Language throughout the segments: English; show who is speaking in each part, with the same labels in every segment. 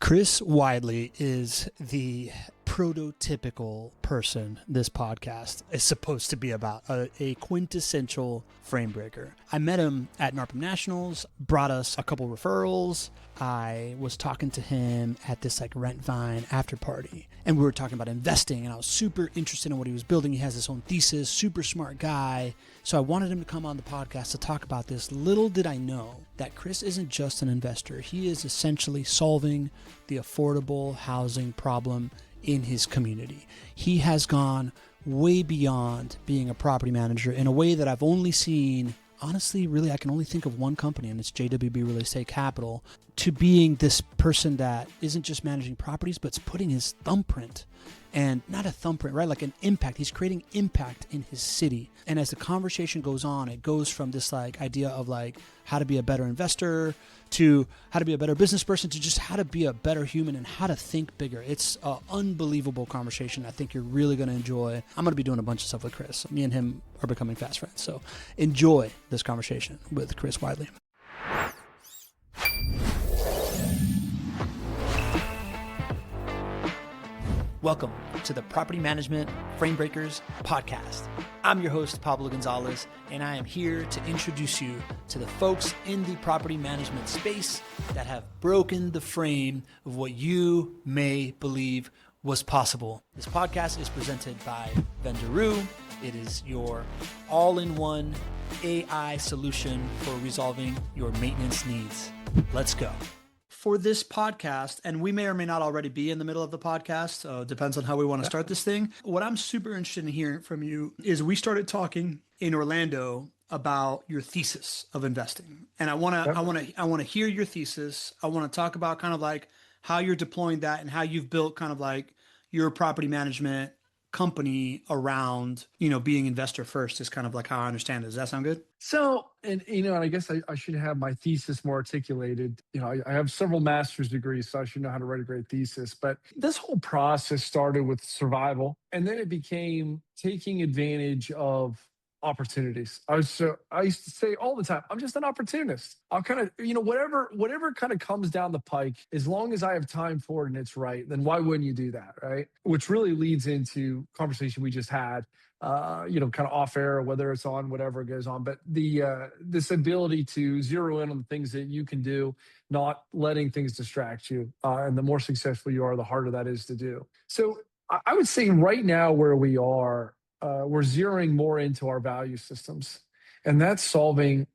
Speaker 1: Chris Weidley is the prototypical person this podcast is supposed to be about, a quintessential frame breaker. I met him at NARPM Nationals, brought us a couple referrals. I was talking to him at this Rent Vine after party, and we were talking about investing, and I was super interested in what he was building. He has his own thesis, super smart guy. So I wanted him to come on the podcast to talk about this. Little did I know that Chris isn't just an investor. He is essentially solving the affordable housing problem in his community. He has gone way beyond being a property manager in a way that I've only seen, honestly, really, I can only think of one company, and it's JWB Real Estate Capital, to being this person that isn't just managing properties, but it's putting his thumbprint, and not a thumbprint, right? Like an impact. He's creating impact in his city. And as the conversation goes on, it goes from this idea of how to be a better investor to how to be a better business person to just how to be a better human and how to think bigger. It's an unbelievable conversation. I think you're really going to enjoy. I'm going to be doing a bunch of stuff with Chris. Me and him are becoming fast friends. So enjoy this conversation with Chris Weidley. Welcome to the Property Management Frame Breakers podcast. I'm your host, Pablo Gonzalez, and I am here to introduce you to the folks in the property management space that have broken the frame of what you may believe was possible. This podcast is presented by Vendoroo. It is your all-in-one AI solution for resolving your maintenance needs. Let's go. For this podcast, and we may or may not already be in the middle of the podcast, depends on how we want to start this thing. What I'm super interested in hearing from you is we started talking in Orlando about your thesis of investing. And I want to hear your thesis. I want to talk about how you're deploying that and how you've built your property management company around, being investor first is how I understand it. Does that sound good?
Speaker 2: So, and I guess I should have my thesis more articulated. I have several master's degrees, so I should know how to write a great thesis. But this whole process started with survival, and then it became taking advantage of opportunities. I used to say all the time, I'm just an opportunist. I'll whatever kind of comes down the pike, as long as I have time for it and it's right, then why wouldn't you do that, right? Which really leads into conversation we just had, kind of off air, whether it's on, whatever goes on. But this ability to zero in on the things that you can do, not letting things distract you. And the more successful you are, the harder that is to do. So I would say right now where we are, we're zeroing more into our value systems, and that's solving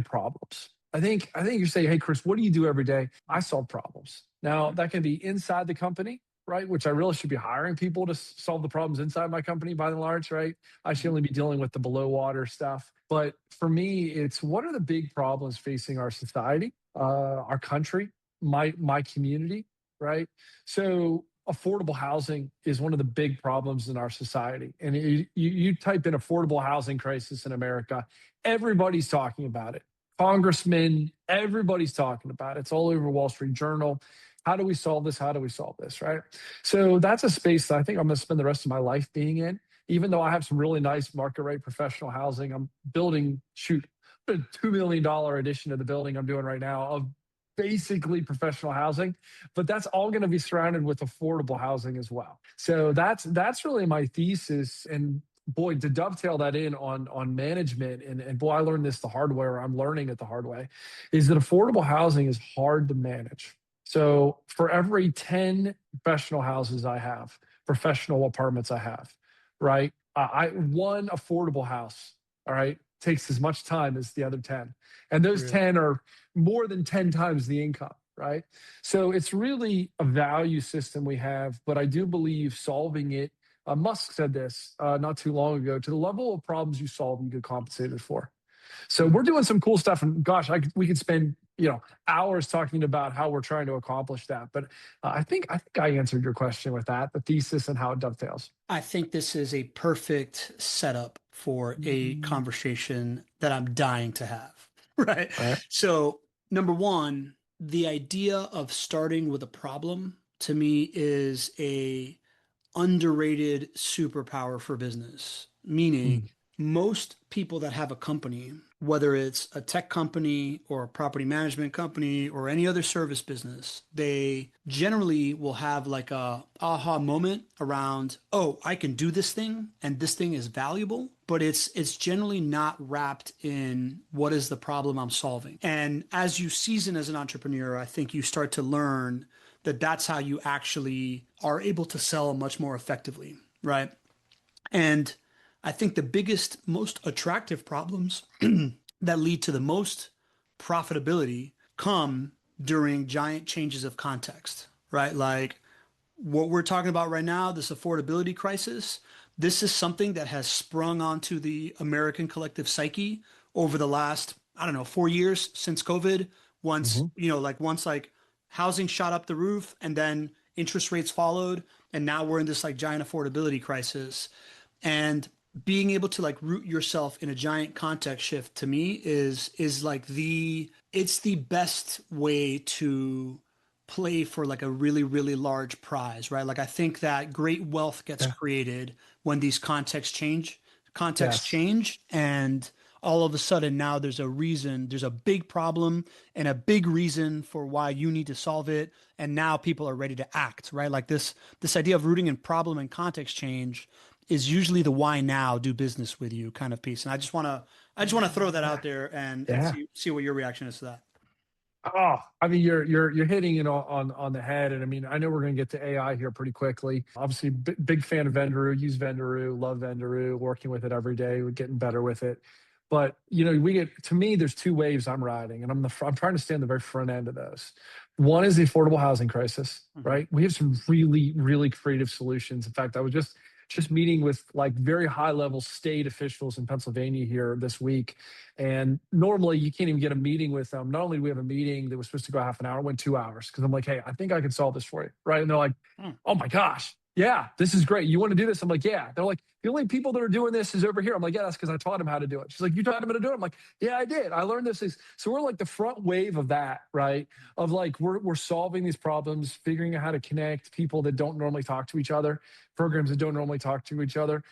Speaker 2: problems. I think you're saying, hey, Chris, what do you do every day? I solve problems. Now, that can be inside the company, right? Which I really should be hiring people to solve the problems inside my company by and large, right? I should only be dealing with the below water stuff. But for me, it's what are the big problems facing our society, our country, my community, right? So affordable housing is one of the big problems in our society. And you type in affordable housing crisis in America, everybody's talking about it. Congressmen, everybody's talking about it. It's all over Wall Street Journal. How do we solve this? How do we solve this, right? So that's a space that I think I'm going to spend the rest of my life being in, even though I have some really nice market rate professional housing. I'm building, a $2 million addition to the building I'm doing right now of basically professional housing, but that's all going to be surrounded with affordable housing as well. So that's really my thesis. And boy, to dovetail that in on management, and boy, I learned this the hard way, or I'm learning it the hard way, is that affordable housing is hard to manage. So for every 10 professional houses I have, professional apartments I have, right? One affordable house, all right, takes as much time as the other 10. And those 10 are more than 10 times the income, right? So it's really a value system we have, but I do believe solving it, Musk said this not too long ago, to the level of problems you solve, you get compensated for. So we're doing some cool stuff, and gosh, we could spend hours talking about how we're trying to accomplish that. But I think I answered your question with that, the thesis and how it dovetails.
Speaker 1: I think this is a perfect setup for a conversation that I'm dying to have, right? So number one, the idea of starting with a problem to me is a underrated superpower for business, meaning most people that have a company, whether it's a tech company or a property management company or any other service business, they generally will have like a aha moment around, oh, I can do this thing and this thing is valuable, but it's generally not wrapped in what is the problem I'm solving. And as you season as an entrepreneur, I think you start to learn that that's how you actually are able to sell much more effectively, right? And I think the biggest, most attractive problems that lead to the most profitability come during giant changes of context, right? Like what we're talking about right now, this affordability crisis, this is something that has sprung onto the American collective psyche over the last, I don't know, 4 years since COVID. Once,
Speaker 2: Hmm.
Speaker 1: once like housing shot up the roof and then interest rates followed. And now we're in this like giant affordability crisis. And being able to like root yourself in a giant context shift to me is like it's the best way to play for like a really really large prize, right? Like I think that great wealth gets
Speaker 2: Yeah.
Speaker 1: created when these contexts
Speaker 2: Yes.
Speaker 1: change, and all of a sudden now there's a big problem and a big reason for why you need to solve it, and now people are ready to act, right? Like this idea of rooting in problem and context change is usually the why now do business with you kind of piece. And I just want to throw that
Speaker 2: Yeah.
Speaker 1: out there and
Speaker 2: Yeah.
Speaker 1: see what your reaction is to that.
Speaker 2: Oh, I mean, you're hitting it on the head, and I mean, I know we're going to get to AI here pretty quickly. Obviously, big fan of Vendoroo, use Vendoroo, love Vendoroo, working with it every day, we're getting better with it. But we get to me, there's two waves I'm riding, and I'm trying to stay on the very front end of those. One is the affordable housing crisis,
Speaker 1: Mm-hmm.
Speaker 2: right? We have some really really creative solutions. In fact, I was just meeting with like very high level state officials in Pennsylvania here this week. And normally you can't even get a meeting with them. Not only do we have a meeting that was supposed to go half an hour, it went 2 hours because I'm like, hey, I think I can solve this for you. Right. And they're like,
Speaker 1: Mm.
Speaker 2: oh my gosh, yeah, this is great. You want to do this? I'm like, yeah. They're like, the only people that are doing this is over here. I'm like, yeah, that's because I taught him how to do it. She's like, you taught him how to do it? I'm like, yeah, I did. I learned this. So we're like the front wave of that, right? Of like, we're solving these problems, figuring out how to connect people that don't normally talk to each other, programs that don't normally talk to each other,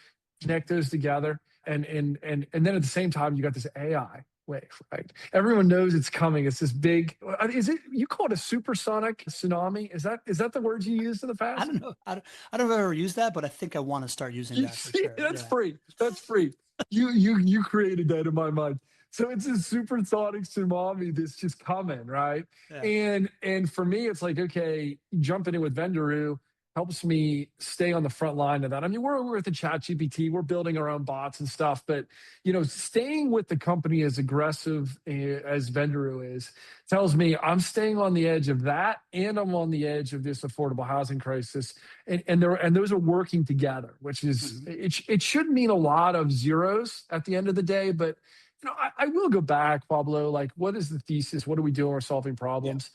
Speaker 2: connect those together. And then at the same time, you got this AI wave, right? Everyone knows it's coming. It's this big. Is it? You call it a supersonic tsunami? Is that the words you used in the
Speaker 1: I
Speaker 2: past?
Speaker 1: don't know. I don't know if I've ever used that, but I think I want to start using
Speaker 2: You
Speaker 1: that for
Speaker 2: see,
Speaker 1: sure.
Speaker 2: that's
Speaker 1: Yeah.
Speaker 2: free. That's free. You created that in my mind. So it's a supersonic tsunami that's just coming, right?
Speaker 1: Yeah.
Speaker 2: And for me, it's like, okay, jumping in with Vendoroo helps me stay on the front line of that. I mean, we're with the chat GPT, we're building our own bots and stuff, but staying with the company as aggressive as Vendoroo is tells me I'm staying on the edge of that, and I'm on the edge of this affordable housing crisis, and those are working together, which is
Speaker 1: Mhm.
Speaker 2: it should mean a lot of zeros at the end of the day. But I will go back, Pablo. Like, what is the thesis? What are we doing? We're solving
Speaker 1: Yeah.
Speaker 2: problems.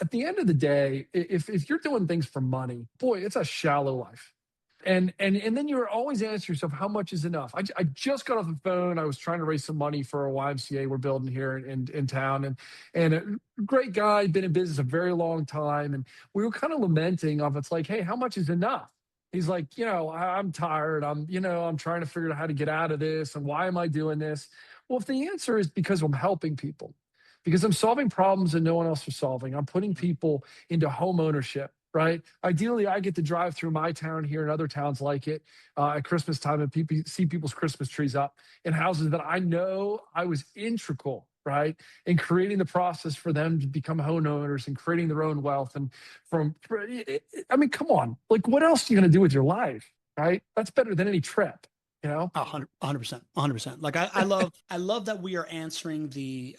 Speaker 2: At the end of the day, if you're doing things for money, boy, it's a shallow life. And then you're always asking yourself, how much is enough? I just got off the phone. I was trying to raise some money for a YMCA we're building here in town, and a great guy, been in business a very long time, and we were kind of lamenting of it's like, hey, how much is enough? He's like, I'm tired. I'm trying to figure out how to get out of this, and why am I doing this? Well, if the answer is because I'm helping people, because I'm solving problems that no one else is solving, I'm putting people into home ownership, right? Ideally, I get to drive through my town here and other towns like it at Christmas time and see people's Christmas trees up in houses that I know I was integral, right, in creating the process for them to become homeowners and creating their own wealth. And I mean, come on, like, what else are you going to do with your life, right? That's better than any trip, you know?
Speaker 1: 100%, 100%. Like I love that we are answering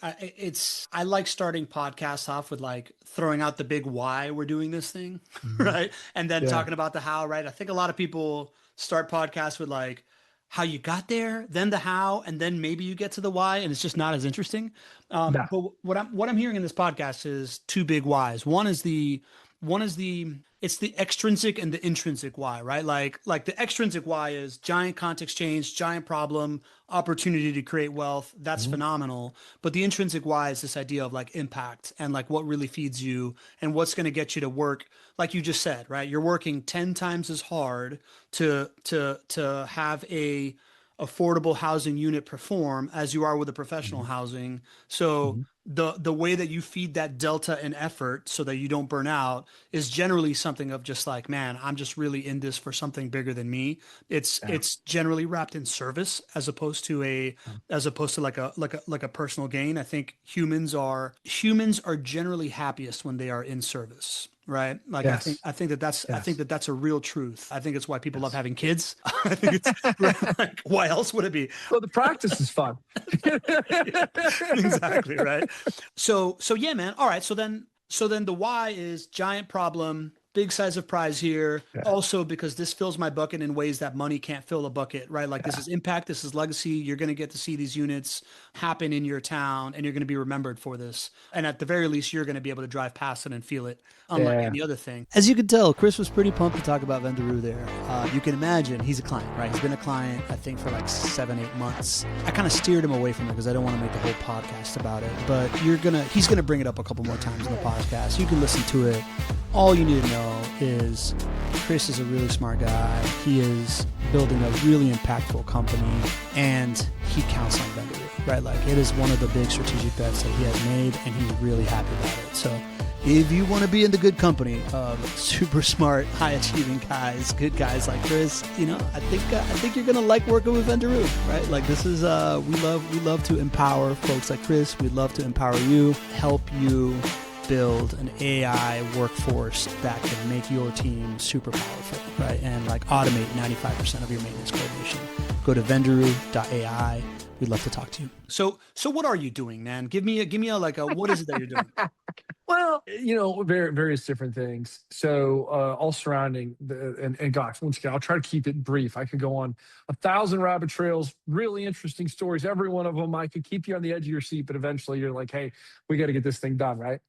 Speaker 1: I like starting podcasts off with like throwing out the big why we're doing this thing,
Speaker 2: Mhm.
Speaker 1: right? And then
Speaker 2: Yeah.
Speaker 1: talking about the how, right? I think a lot of people start podcasts with like how you got there, then the how, and then maybe you get to the why, and it's just not as interesting.
Speaker 2: No.
Speaker 1: But what I'm hearing in this podcast is two big whys. One is the it's the extrinsic and the intrinsic why, right? Like the extrinsic why is giant context change, giant problem, opportunity to create wealth. That's
Speaker 2: Mhm.
Speaker 1: phenomenal. But the intrinsic why is this idea of like impact and like what really feeds you and what's going to get you to work. Like you just said, right? You're working 10 times as hard to have a affordable housing unit perform as you are with a professional housing. So
Speaker 2: Mhm.
Speaker 1: the way that you feed that delta in effort so that you don't burn out is generally something of just like, man, I'm just really in this for something bigger than me.
Speaker 2: Yeah.
Speaker 1: It's generally wrapped in service as opposed to like a personal gain. I think humans are generally happiest when they are in service. Right. Like
Speaker 2: Yes.
Speaker 1: I think
Speaker 2: Yes.
Speaker 1: that that's a real truth. I think it's why people love
Speaker 2: Yes.
Speaker 1: having kids. I think it's like, why else would it be?
Speaker 2: Well, the practice is fun.
Speaker 1: Yeah, exactly. Right. So yeah, man. All right. So then the why is giant problem, big size of prize here.
Speaker 2: Yeah.
Speaker 1: Also, because this fills my bucket in ways that money can't fill a bucket, right? Like this
Speaker 2: Yeah.
Speaker 1: is impact, this is legacy. You're going to get to see these units happen in your town and you're going to be remembered for this. And at the very least, you're going to be able to drive past it and feel it, unlike
Speaker 2: Yeah.
Speaker 1: any other thing. As you can tell, Chris was pretty pumped to talk about Vendoroo there. You can imagine he's a client, right? He's been a client, I think, for like 7-8 months. I kind of steered him away from it because I don't want to make the whole podcast about it. But he's gonna bring it up a couple more times in the podcast. You can listen to it. All you need to know is Chris is a really smart guy. He is building a really impactful company, and he counts on Vendoroo, right? Like it is one of the big strategic bets that he has made, and he's really happy about it. So if you want to be in the good company of super smart, high-achieving guys, good guys like Chris, I think you're gonna like working with Vendoroo, right? Like this is we love to empower folks like Chris. We'd love to empower you, help you build an AI workforce that can make your team super powerful, right? And like automate 95% of your maintenance coordination. Go to vendoroo.ai. We'd love to talk to you. So what are you doing, man? Give me a what is it that you're doing?
Speaker 2: Well, various different things. So, all surrounding and gosh, once again, I'll try to keep it brief. I could go on 1,000 rabbit trails, really interesting stories. Every one of them, I could keep you on the edge of your seat, but eventually you're like, hey, we got to get this thing done, right?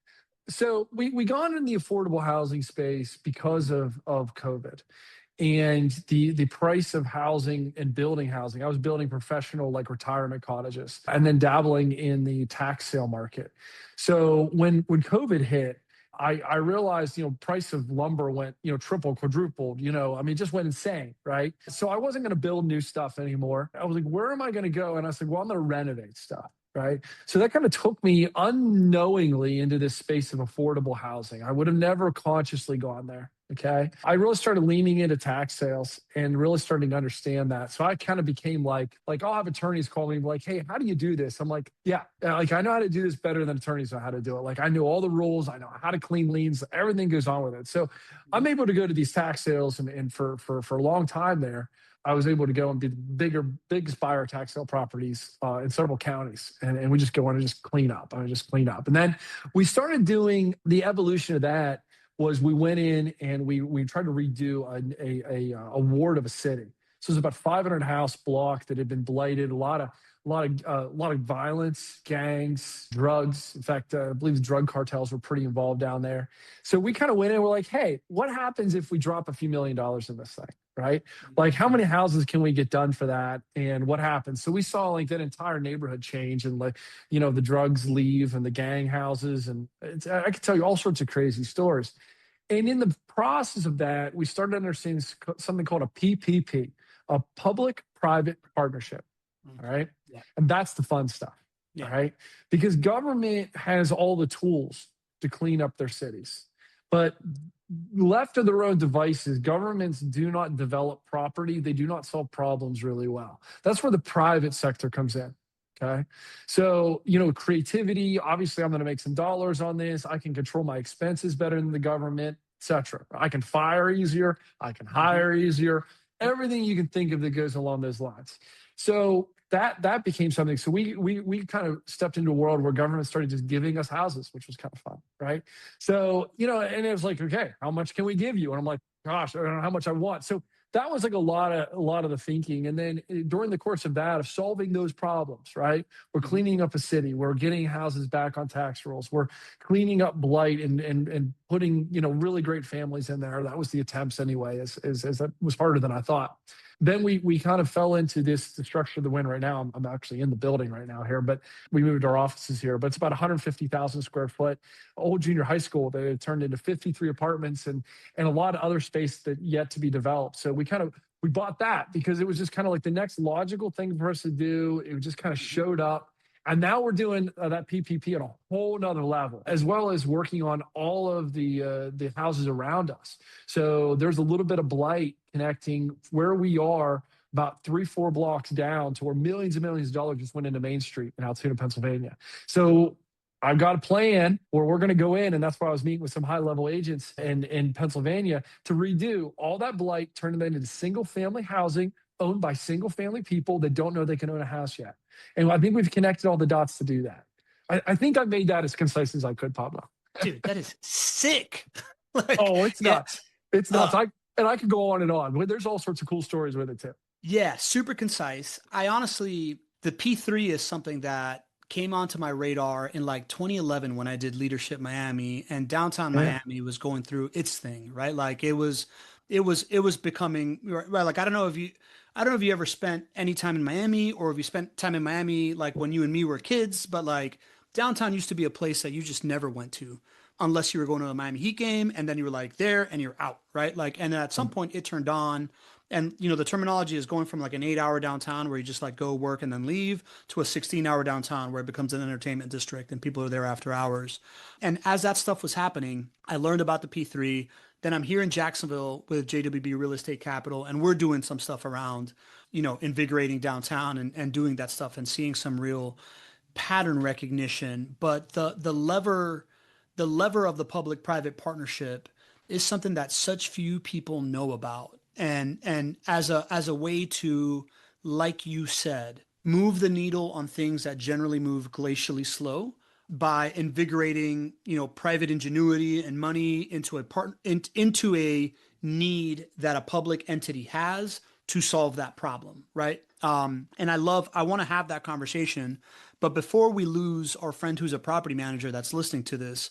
Speaker 2: So we gone in the affordable housing space because of COVID and the price of housing and building housing. I was building professional like retirement cottages and then dabbling in the tax sale market. So when COVID hit, I realized, price of lumber went, triple, quadrupled, I mean, just went insane, right? So I wasn't going to build new stuff anymore. I was like, where am I going to go? And I said, well, I'm going to renovate stuff. Right. So that kind of took me unknowingly into this space of affordable housing. I would have never consciously gone there. Okay. I really started leaning into tax sales and really starting to understand that. So I kind of became like I'll have attorneys call me like, hey, how do you do this? I'm like, yeah, like I know how to do this better than attorneys know how to do it. Like I know all the rules. I know how to clean liens. Everything goes on with it. So I'm able to go to these tax sales and for a long time there, I was able to go and be the biggest buyer of tax sale properties in several counties. And we just go on and just clean up. I just clean up. And then we started doing the evolution of that was we went in and we tried to redo a ward of a city. So it was about 500 house block that had been blighted, a lot of violence, gangs, drugs. In fact, I believe the drug cartels were pretty involved down there. So we kind of went in and we're like, hey, what happens if we drop a few $1 million in this thing? Right? Like how many houses can we get done for that? And what happens? So we saw like that entire neighborhood change and like, the drugs leave and the gang houses. And I could tell you all sorts of crazy stories. And in the process of that, we started understanding something called a PPP, a public-private partnership. All right.
Speaker 1: Yeah.
Speaker 2: And that's the fun stuff.
Speaker 1: Yeah.
Speaker 2: All right. Because government has all the tools to clean up their cities. But left to their own devices, governments do not develop property. They do not solve problems really well. That's where the private sector comes in. Okay. So, creativity, obviously I'm going to make some dollars on this. I can control my expenses better than the government, etc. I can fire easier. I can hire easier. Everything you can think of that goes along those lines. So that became something. So we kind of stepped into a world where government started just giving us houses, which was kind of fun, right? So, and it was like, okay, how much can we give you? And I'm like, gosh, I don't know how much I want. So that was like a lot of the thinking. And then during the course of that, of solving those problems, right? We're cleaning up a city. We're getting houses back on tax rolls. We're cleaning up blight and putting, really great families in there. That was the attempts anyway, as that was harder than I thought. Then we kind of fell into the structure of the wind right now. I'm actually in the building right now here, but we moved our offices here. But it's about 150,000 square foot, old junior high school that turned into 53 apartments and a lot of other space that yet to be developed. So we we bought that because it was just kind of like the next logical thing for us to do. It just kind of showed up. And now we're doing that PPP at a whole nother level, as well as working on all of the houses around us. So there's a little bit of blight connecting where we are about 3-4 blocks down to where millions and millions of dollars just went into Main Street in Altoona, Pennsylvania. So I've got a plan where we're going to go in, and that's why I was meeting with some high-level agents in Pennsylvania to redo all that blight, turn it into single-family housing owned by single-family people that don't know they can own a house yet. And I think we've connected all the dots to do that. I think I made that as concise as I could, Pablo.
Speaker 1: Dude, that is sick. Like,
Speaker 2: oh, it's nuts. It's nuts.
Speaker 1: Uh,
Speaker 2: I could go on and on. There's all sorts of cool stories with it too.
Speaker 1: Yeah, super concise. I honestly, the P3 is something that came onto my radar in like 2011 when I did Leadership Miami, and downtown
Speaker 2: Yeah.
Speaker 1: Miami was going through its thing, right? Like it was becoming right. Like I don't know if you ever spent any time in Miami, or if you spent time in Miami like when you and me were kids, but like downtown used to be a place that you just never went to unless you were going to a Miami Heat game, and then you were like there and you're out, right? Like, and at some point it turned on. And the terminology is going from like an 8-hour downtown where you just like go work and then leave, to a 16-hour downtown where it becomes an entertainment district and people are there after hours. And as that stuff was happening, I learned about the P3. Then I'm here in Jacksonville with JWB Real Estate Capital, and we're doing some stuff around, invigorating downtown and doing that stuff and seeing some real pattern recognition. But the lever of the public-private partnership is something that such few people know about. And as a way to, like you said, move the needle on things that generally move glacially slow by invigorating, private ingenuity and money into a need that a public entity has to solve that problem, right? And I want to have that conversation. But before we lose our friend who's a property manager that's listening to this,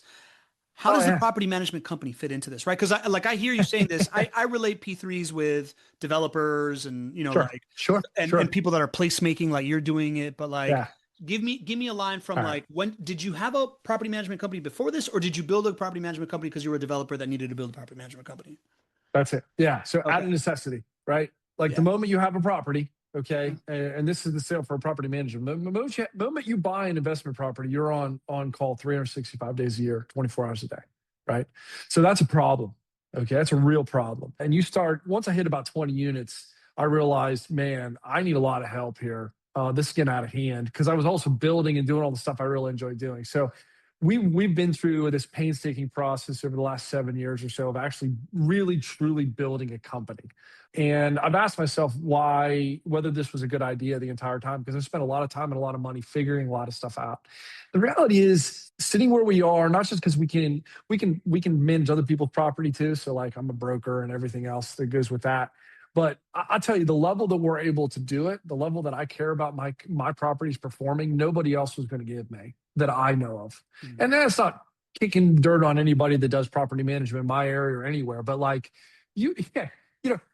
Speaker 1: how
Speaker 2: Oh
Speaker 1: does the
Speaker 2: yeah.
Speaker 1: property management company fit into this, right? Because I hear you saying this. I relate P3s with developers and
Speaker 2: Sure.
Speaker 1: like
Speaker 2: Sure.
Speaker 1: and
Speaker 2: Sure.
Speaker 1: people that are placemaking like you're doing it. But like,
Speaker 2: Yeah.
Speaker 1: give me a line from
Speaker 2: All right.
Speaker 1: like, when did you have a property management company before this, or did you build a property management company because you were a developer that needed to build a property management company?
Speaker 2: That's it. Yeah. So out
Speaker 1: Okay.
Speaker 2: of necessity, right? Like the
Speaker 1: Yeah.
Speaker 2: moment you have a property, okay,
Speaker 1: Mhm.
Speaker 2: and this is the sale for a property manager. The moment you buy an investment property, you're on call 365 days a year, 24 hours a day, right? So that's a problem. Okay, that's a real problem. And once I hit about 20 units, I realized, man, I need a lot of help here. This is getting out of hand because I was also building and doing all the stuff I really enjoy doing. So we've been through this painstaking process over the last 7 years or so of actually really truly building a company. And I've asked myself whether this was a good idea the entire time, because I spent a lot of time and a lot of money figuring a lot of stuff out. The reality is, sitting where we are, not just because we can manage other people's property too. So like I'm a broker and everything else that goes with that. But I'll tell you, the level that we're able to do it, the level that I care about my properties performing, nobody else was going to give me that I know of.
Speaker 1: Mhm.
Speaker 2: And that's not kicking dirt on anybody that does property management in my area or anywhere, but like yeah,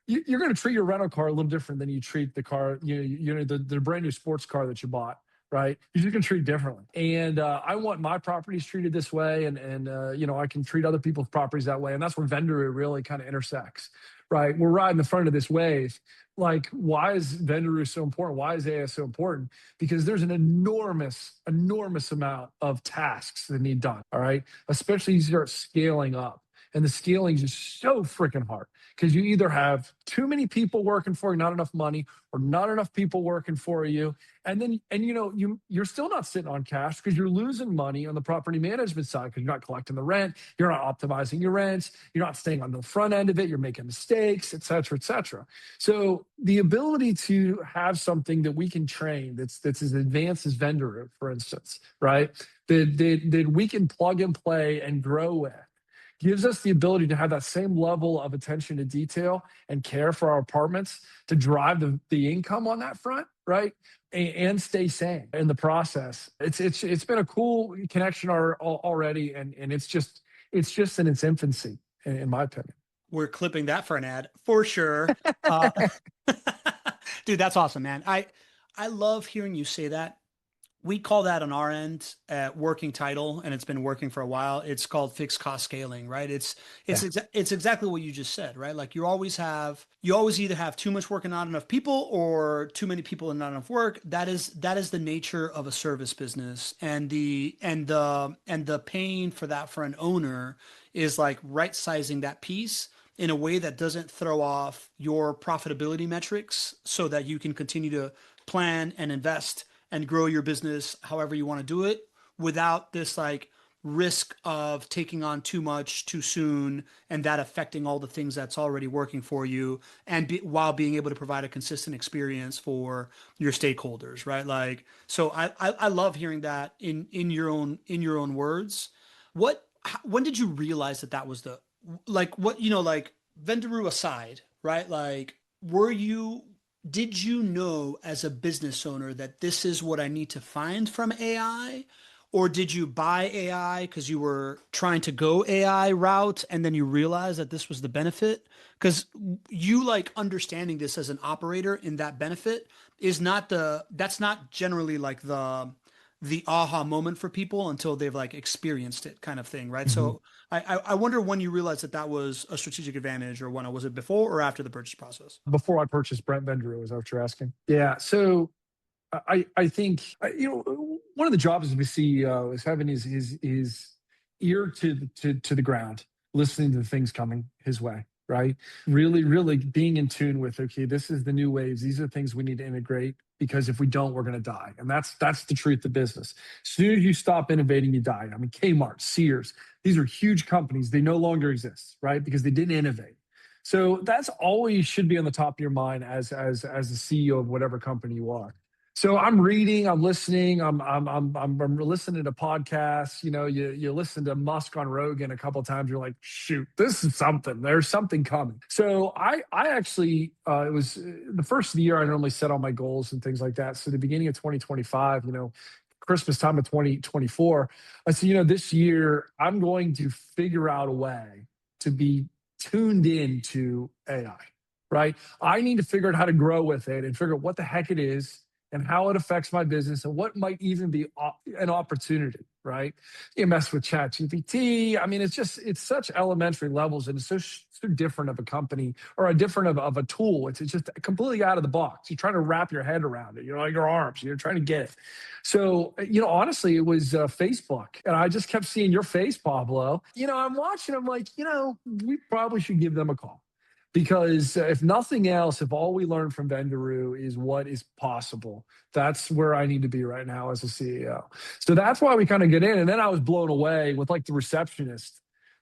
Speaker 2: you're going to treat your rental car a little different than you treat the car, the brand new sports car that you bought, right? You're just going to treat it differently. And I want my properties treated this way, and I can treat other people's properties that way, and that's where Vendoroo really kind of intersects, right? We're riding the front of this wave. Like, why is Vendoroo so important? Why is AI so important? Because there's an enormous amount of tasks that need done. All right. Especially as you start scaling up. And the scaling is just so freaking hard because you either have too many people working for you, not enough money, or not enough people working for you. You're still not sitting on cash because you're losing money on the property management side because you're not collecting the rent, you're not optimizing your rents, you're not staying on the front end of it, you're making mistakes, et cetera, et cetera. So the ability to have something that we can train that's as advanced as Vendoroo, for instance, right? That we can plug and play and grow with gives us the ability to have that same level of attention to detail and care for our apartments to drive the income on that front, right? And stay sane in the process. It's been a cool connection already, and it's just in its infancy, in my opinion.
Speaker 1: We're clipping that for an ad for sure. Uh, Dude, that's awesome, man. I love hearing you say that, We call that on our end working title, and it's been working for a while. It's called fixed cost scaling, right?
Speaker 2: Yeah.
Speaker 1: It's exactly what you just said, right? Like you always either have too much work and not enough people, or too many people and not enough work. That is the nature of a service business, and the pain for that for an owner is like right sizing that piece in a way that doesn't throw off your profitability metrics, so that you can continue to plan and invest and grow your business however you want to do it, without this like risk of taking on too much too soon and that affecting all the things that's already working for you, and while being able to provide a consistent experience for your stakeholders, right? Like, so I love hearing that in your own words. When did you realize that that was the, like, what, like, Vendoroo aside, right? Like, were you did you know as a business owner that this is what I need to find from AI? Or did you buy AI because you were trying to go AI route and then you realized that this was the benefit? Because you, like, understanding this as an operator in that benefit that's not generally like the aha moment for people until they've like experienced it, kind of thing, right?
Speaker 2: Mhm.
Speaker 1: So I wonder when you realized that that was a strategic advantage, or when, was it before or after the purchase process?
Speaker 2: Before I purchased Brent Vendor, is that what you're asking? Yeah. So I think one of the jobs of a CEO is having his ear to the ground, listening to the things coming his way, right? Really, really being in tune with, okay, this is the new waves. These are the things we need to integrate, because if we don't, we're going to die, and that's the truth of business. As soon as you stop innovating, you die. I mean, Kmart, Sears, these are huge companies. They no longer exist, right? Because they didn't innovate. So that's always should be on the top of your mind as the CEO of whatever company you are. So I'm reading, I'm listening, I'm listening to podcasts. You listen to Musk on Rogan a couple of times. You're like, shoot, this is something. There's something coming. So I actually it was the first of the year I normally set all my goals and things like that. So the beginning of 2025, Christmas time of 2024, I said, this year I'm going to figure out a way to be tuned into AI. Right? I need to figure out how to grow with it and figure out what the heck it is and how it affects my business and what might even be an opportunity, right? You mess with chat GPT. I mean, it's such elementary levels, and it's so different of a company, or a different of a tool. It's just completely out of the box. You're trying to wrap your head around it, like your arms, you're trying to get it. So, honestly, it was Facebook. And I just kept seeing your face, Pablo. I'm watching, I'm like, we probably should give them a call. Because if nothing else, if all we learn from Vendoroo is what is possible, that's where I need to be right now as a CEO. So that's why we kind of get in. And then I was blown away with like the receptionist.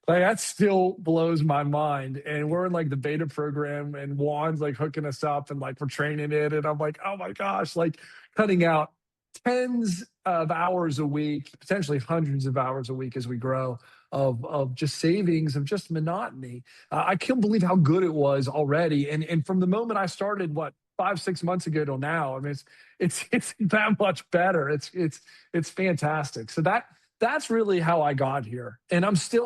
Speaker 2: Like that still blows my mind. And we're in like the beta program, and Juan's like hooking us up, and like we're training it. And I'm like, oh my gosh, like cutting out tens of hours a week, potentially hundreds of hours a week as we grow, of just savings, of just monotony. I can't believe how good it was already. And from the moment I started, what, 5, 6 months ago till now, I mean, it's that much better. It's fantastic. So that's really how I got here. And honestly,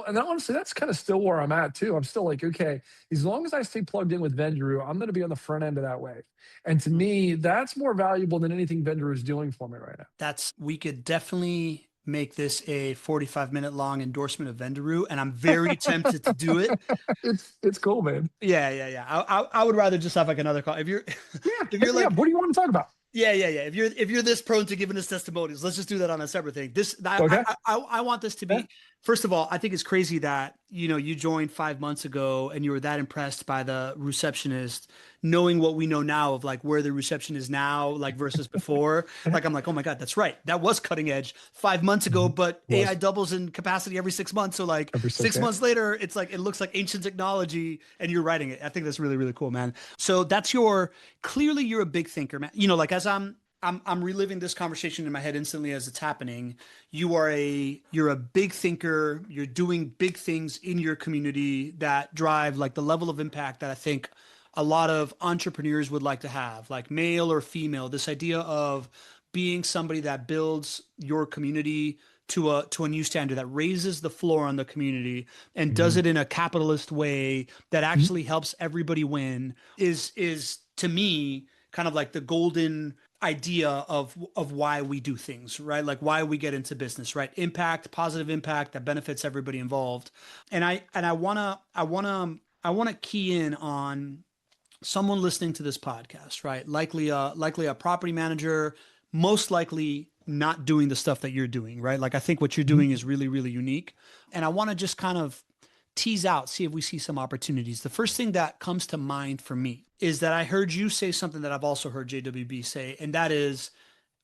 Speaker 2: that's kind of still where I'm at too. I'm still like, okay, as long as I stay plugged in with Vendoroo, I'm going to be on the front end of that wave. And to me, that's more valuable than anything Vendoroo is doing for me right now.
Speaker 1: We could definitely make this a 45-minute long endorsement of Vendoroo, and I'm very tempted to do it.
Speaker 2: It's cool, man.
Speaker 1: Yeah, yeah, yeah. I would rather just have like another call. If you're
Speaker 2: Yeah,
Speaker 1: if
Speaker 2: hit
Speaker 1: you're
Speaker 2: me up.
Speaker 1: like,
Speaker 2: What do you want to talk about?
Speaker 1: yeah, yeah, yeah. If you're this prone to giving us testimonials, let's just do that on a separate thing.
Speaker 2: Okay.
Speaker 1: I want this to
Speaker 2: Yeah.
Speaker 1: be, first of all, I think it's crazy that you joined 5 months ago and you were that impressed by the receptionist, knowing what we know now of like where the reception is now, like versus before. Like, I'm like, oh my God, that's right. That was cutting edge 5 months ago,
Speaker 2: Mhm.
Speaker 1: but AI
Speaker 2: Was
Speaker 1: doubles in capacity every 6 months. So like
Speaker 2: every
Speaker 1: six
Speaker 2: six. Yeah.
Speaker 1: months later, it's like it looks like ancient technology and you're writing it. I think that's really, really cool, man. So clearly you're a big thinker, man. Like, as I'm reliving this conversation in my head instantly as it's happening. You're a big thinker. You're doing big things in your community that drive like the level of impact that I think a lot of entrepreneurs would like to have, like male or female. This idea of being somebody that builds your community to a new standard, that raises the floor on the community and does
Speaker 2: Mhm.
Speaker 1: it in a capitalist way that
Speaker 2: Mhm.
Speaker 1: actually helps everybody win, is to me kind of like the golden idea of why we do things, right? Like why we get into business, right? Impact, positive impact that benefits everybody involved. And I wanna key in on someone listening to this podcast, right? Likely a property manager, most likely not doing the stuff that you're doing, right? Like I think what you're
Speaker 2: Mhm.
Speaker 1: doing is really, really unique. And I want to just kind of tease out, see if we see some opportunities. The first thing that comes to mind for me is that I heard you say something that I've also heard JWB say, and that is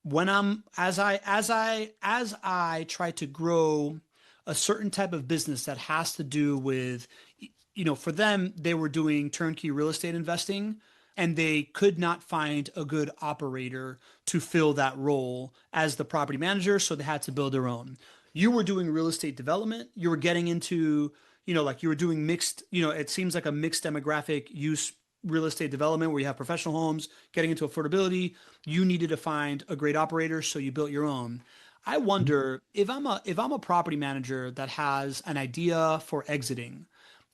Speaker 1: when I'm as I try to grow a certain type of business that has to do with, for them, they were doing turnkey real estate investing and they could not find a good operator to fill that role as the property manager, so they had to build their own. You were doing real estate development, you were getting into, like you were doing mixed, it seems like a mixed demographic use real estate development where you have professional homes getting into affordability. You needed to find a great operator, so you built your own. I wonder if I'm a property manager that has an idea for exiting,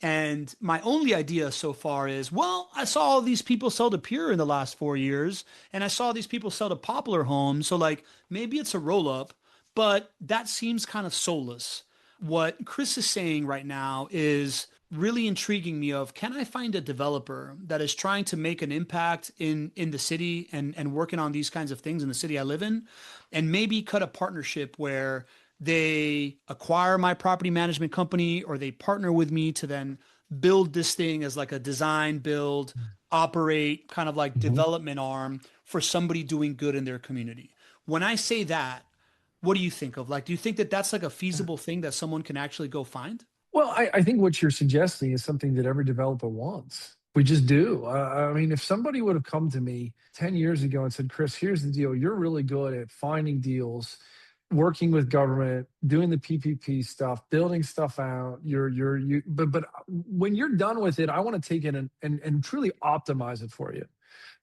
Speaker 1: and my only idea so far is, well, I saw all these people sell to Pure in the last 4 years, and I saw these people sell to Poplar Homes. So, like, maybe it's a roll up, but that seems kind of soulless. What Chris is saying right now is really intriguing me of, can I find a developer that is trying to make an impact in the city and working on these kinds of things in the city I live in, and maybe cut a partnership where they acquire my property management company or they partner with me to then build this thing as like a design, build, operate kind of like
Speaker 2: Mhm.
Speaker 1: development arm for somebody doing good in their community. When I say that, what do you think of? Like, do you think that that's like a feasible thing that someone can actually go find?
Speaker 2: Well, I think what you're suggesting is something that every developer wants. We just do. I mean, if somebody would have come to me 10 years ago and said, Chris, here's the deal. You're really good at finding deals, working with government, doing the PPP stuff, building stuff out. But when you're done with it, I want to take it and truly optimize it for you,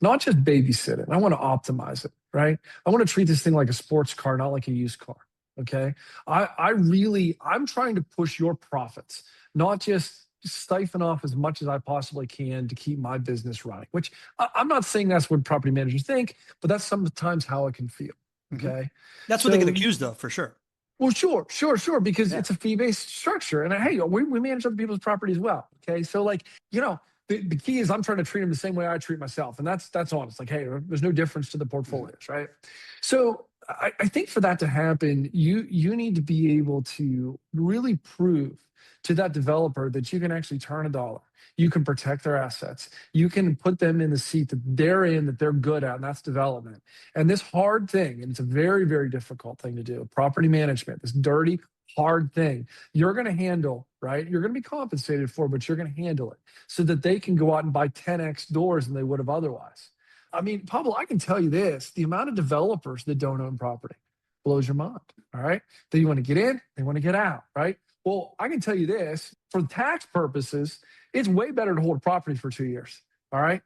Speaker 2: not just babysit it. I want to optimize it, right? I want to treat this thing like a sports car, not like a used car. Okay. I'm trying to push your profits, not just siphon off as much as I possibly can to keep my business running, which I'm not saying that's what property managers think, but that's sometimes how it can feel.
Speaker 1: Hmm.
Speaker 2: Okay.
Speaker 1: That's what they get
Speaker 2: So,
Speaker 1: accused of, for sure.
Speaker 2: well, sure, because
Speaker 1: Yeah.
Speaker 2: it's a fee-based structure. And hey, we manage other people's property as well. Okay. So, like, the key is I'm trying to treat them the same way I treat myself. And that's honest. Like, hey, there's no difference to the
Speaker 1: Mhm.
Speaker 2: portfolios, right? So I think for that to happen, you need to be able to really prove to that developer that you can actually turn a dollar. You can protect their assets. You can put them in the seat that they're in, that they're good at, and that's development. And this hard thing, and it's a very, very difficult thing to do, property management, this dirty, hard thing, you're going to handle, right? You're going to be compensated for, but you're going to handle it so that they can go out and buy 10x doors than they would have otherwise. I mean, Pablo, I can tell you this, the amount of developers that don't own property blows your mind. All right. They want to get in, they want to get out. Right. Well, I can tell you this, for tax purposes, it's way better to hold a property for 2 years. All right.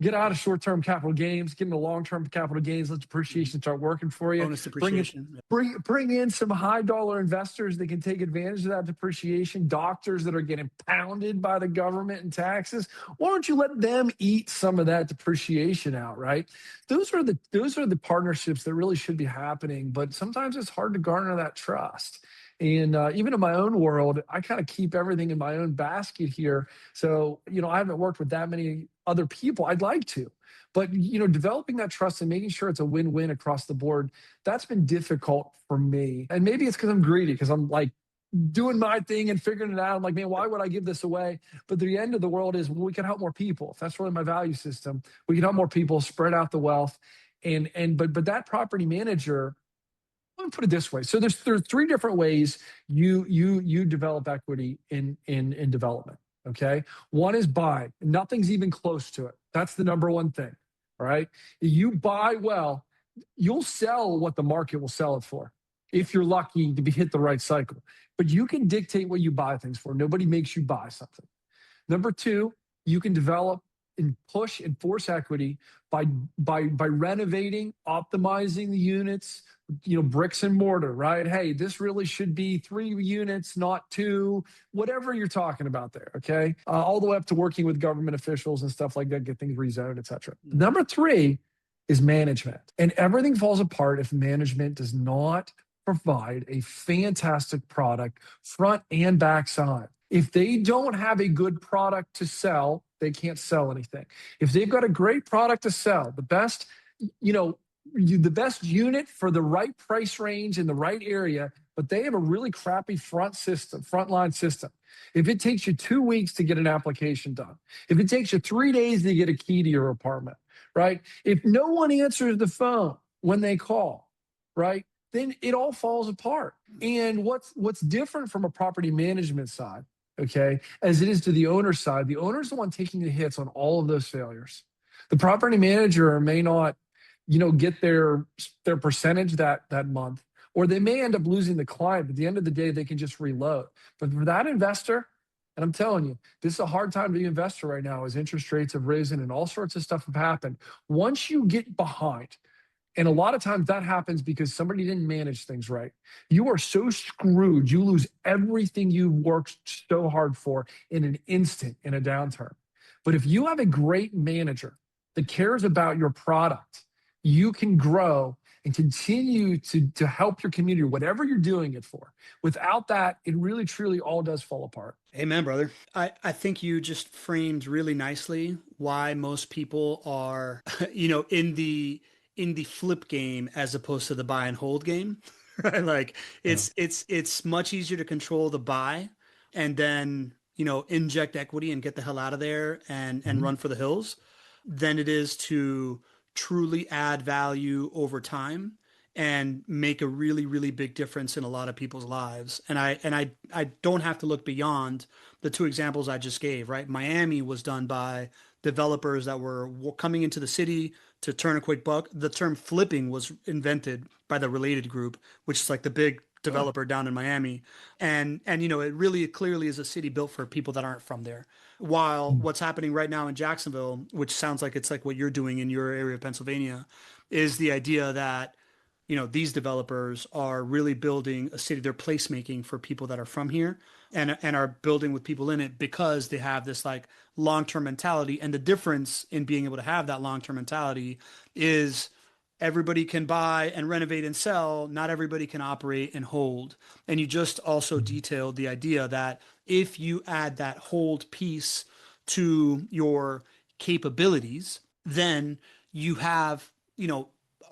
Speaker 2: Get out of short-term capital gains, get into long-term capital gains, let
Speaker 1: Mhm.
Speaker 2: depreciation start working for you.
Speaker 1: Bonus
Speaker 2: Bring it,
Speaker 1: depreciation.
Speaker 2: bring in some high-dollar investors that can take advantage of that depreciation. Doctors that are getting pounded by the government and taxes. Why don't you let them eat some of that depreciation out? Right. Those are the partnerships that really should be happening. But sometimes it's hard to garner that trust. And even in my own world, I kind of keep everything in my own basket here. So, I haven't worked with that many other people. I'd like to. But, developing that trust and making sure it's a win-win across the board, that's been difficult for me. And maybe it's because I'm greedy, because I'm like doing my thing and figuring it out. I'm like, man, why would I give this away? But the end of the world is, well, we can help more people. If that's really my value system, we can help more people spread out the wealth. But that property manager, let me put it this way. So there's three different ways you develop equity in development. Okay. One is buy. Nothing's even close to it. That's the number one thing. All right. You buy well, you'll sell what the market will sell it for if you're lucky to be hit the right cycle. But you can dictate what you buy things for. Nobody makes you buy something. Number two, you can develop and push and force equity by renovating, optimizing the units, bricks and mortar, right? Hey, this really should be 3 units, not 2, whatever you're talking about there, okay? All the way up to working with government officials and stuff like that, get things rezoned, et cetera.
Speaker 1: Mhm.
Speaker 2: Number three is management. And everything falls apart if management does not provide a fantastic product front and back side. If they don't have a good product to sell, they can't sell anything. If they've got a great product to sell, the best, the best unit for the right price range in the right area, but they have a really crappy frontline system. If it takes you 2 weeks to get an application done, if it takes you 3 days to get a key to your apartment, right? If no one answers the phone when they call, right? Then it all falls apart. And what's different from a property management side, okay, as it is to the owner side, the owner's the one taking the hits on all of those failures. The property manager may not, get their percentage that month, or they may end up losing the client. But at the end of the day, they can just reload. But for that investor, and I'm telling you, this is a hard time to be an investor right now as interest rates have risen and all sorts of stuff have happened. Once you get behind, and a lot of times that happens because somebody didn't manage things right. You are so screwed. You lose everything you worked so hard for in an instant in a downturn. But if you have a great manager that cares about your product, you can grow and continue to help your community, whatever you're doing it for. Without that, it really, truly all does fall apart.
Speaker 1: Amen, brother. I think you just framed really nicely why most people are, in the flip game as opposed to the buy and hold game, right? Like
Speaker 2: Yeah.
Speaker 1: it's much easier to control the buy and then, inject equity and get the hell out of there and
Speaker 2: Mhm.
Speaker 1: run for the hills than it is to truly add value over time and make a really, really big difference in a lot of people's lives. And I don't have to look beyond the two examples I just gave, right? Miami was done by developers that were coming into the city to turn a quick buck. The term flipping was invented by the Related Group, which is like the big
Speaker 2: Oh.
Speaker 1: developer down in Miami. And it really clearly is a city built for people that aren't from there. While
Speaker 2: Mm.
Speaker 1: what's happening right now in Jacksonville, which sounds like it's like what you're doing in your area of Pennsylvania, is the idea that these developers are really building a city. They're placemaking for people that are from here and are building with people in it because they have this like long-term mentality. And the difference in being able to have that long-term mentality is everybody can buy and renovate and sell. Not everybody can operate and hold. And you just also
Speaker 2: Mhm.
Speaker 1: detailed the idea that if you add that hold piece to your capabilities, then you have,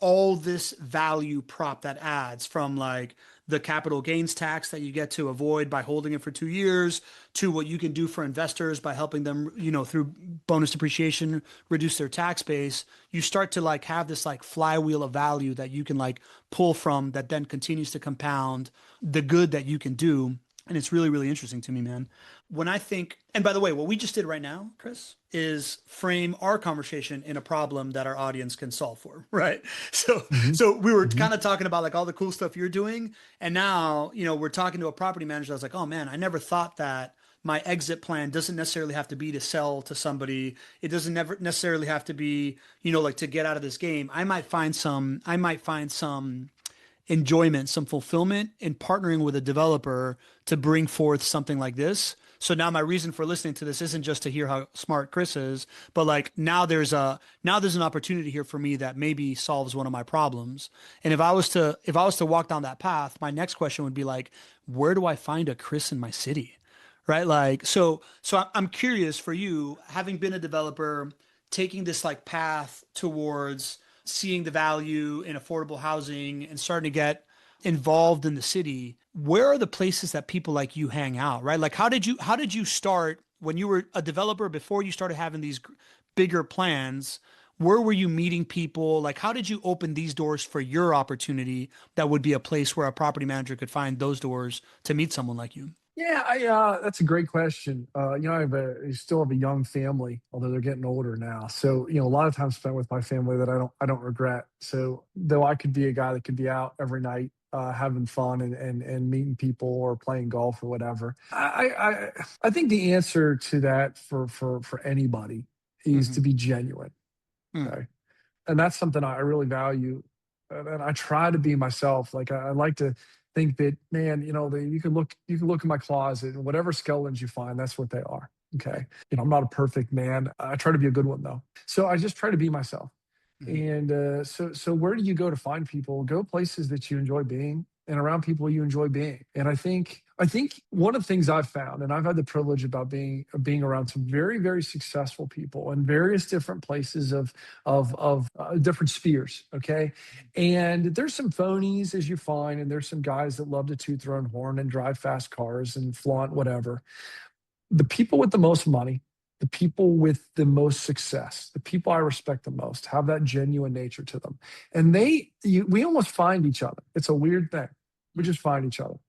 Speaker 1: all this value prop that adds from like the capital gains tax that you get to avoid by holding it for 2 years to what you can do for investors by helping them, through bonus depreciation, reduce their tax base. You start to like have this like flywheel of value that you can like pull from that then continues to compound the good that you can do. And it's really, really interesting to me, man. When I think, and by the way, what we just did right now, Chris, is frame our conversation in a problem that our audience can solve for, right? So,
Speaker 2: Mhm.
Speaker 1: so we were
Speaker 2: Mhm.
Speaker 1: kind of talking about like all the cool stuff you're doing, and now, we're talking to a property manager. I was like, oh man, I never thought that my exit plan doesn't necessarily have to be to sell to somebody. It doesn't never necessarily have to be, like to get out of this game. I might find some enjoyment, some fulfillment in partnering with a developer to bring forth something like this. So now my reason for listening to this isn't just to hear how smart Chris is, but like now there's an opportunity here for me that maybe solves one of my problems. And if I was to walk down that path, my next question would be like, where do I find a Chris in my city? Right? Like so I'm curious for you, having been a developer, taking this like path towards seeing the value in affordable housing and starting to get involved in the city. Where are the places that people like you hang out, right? Like how did you start when you were a developer before you started having these bigger plans? Where were you meeting people? Like how did you open these doors for your opportunity that would be a place where a property manager could find those doors to meet someone like you?
Speaker 2: Yeah, that's a great question. I still have a young family, although they're getting older now. So, a lot of time spent with my family that I don't regret. So, though I could be a guy that could be out every night, having fun and meeting people or playing golf or whatever, I think the answer to that for anybody is to
Speaker 1: Mm-hmm.
Speaker 2: be genuine. Okay, and that's something I really value, and I try to be myself. Like I like to think that, man, you can look in my closet and whatever skeletons you find, that's what they are. Okay, I'm not a perfect man. I try to be a good one though. So I just try to be myself.
Speaker 1: Mhm.
Speaker 2: And so where do you go to find people? Go places that you enjoy being and around people you enjoy being. And I think one of the things I've found, and I've had the privilege about being around some very, very successful people in various different places of different spheres. Okay, and there's some phonies as you find, and there's some guys that love to toot their own horn and drive fast cars and flaunt whatever. The people with the most money, the people with the most success, the people I respect the most have that genuine nature to them. And we almost find each other. It's a weird thing. We
Speaker 1: Mm.
Speaker 2: just find each other.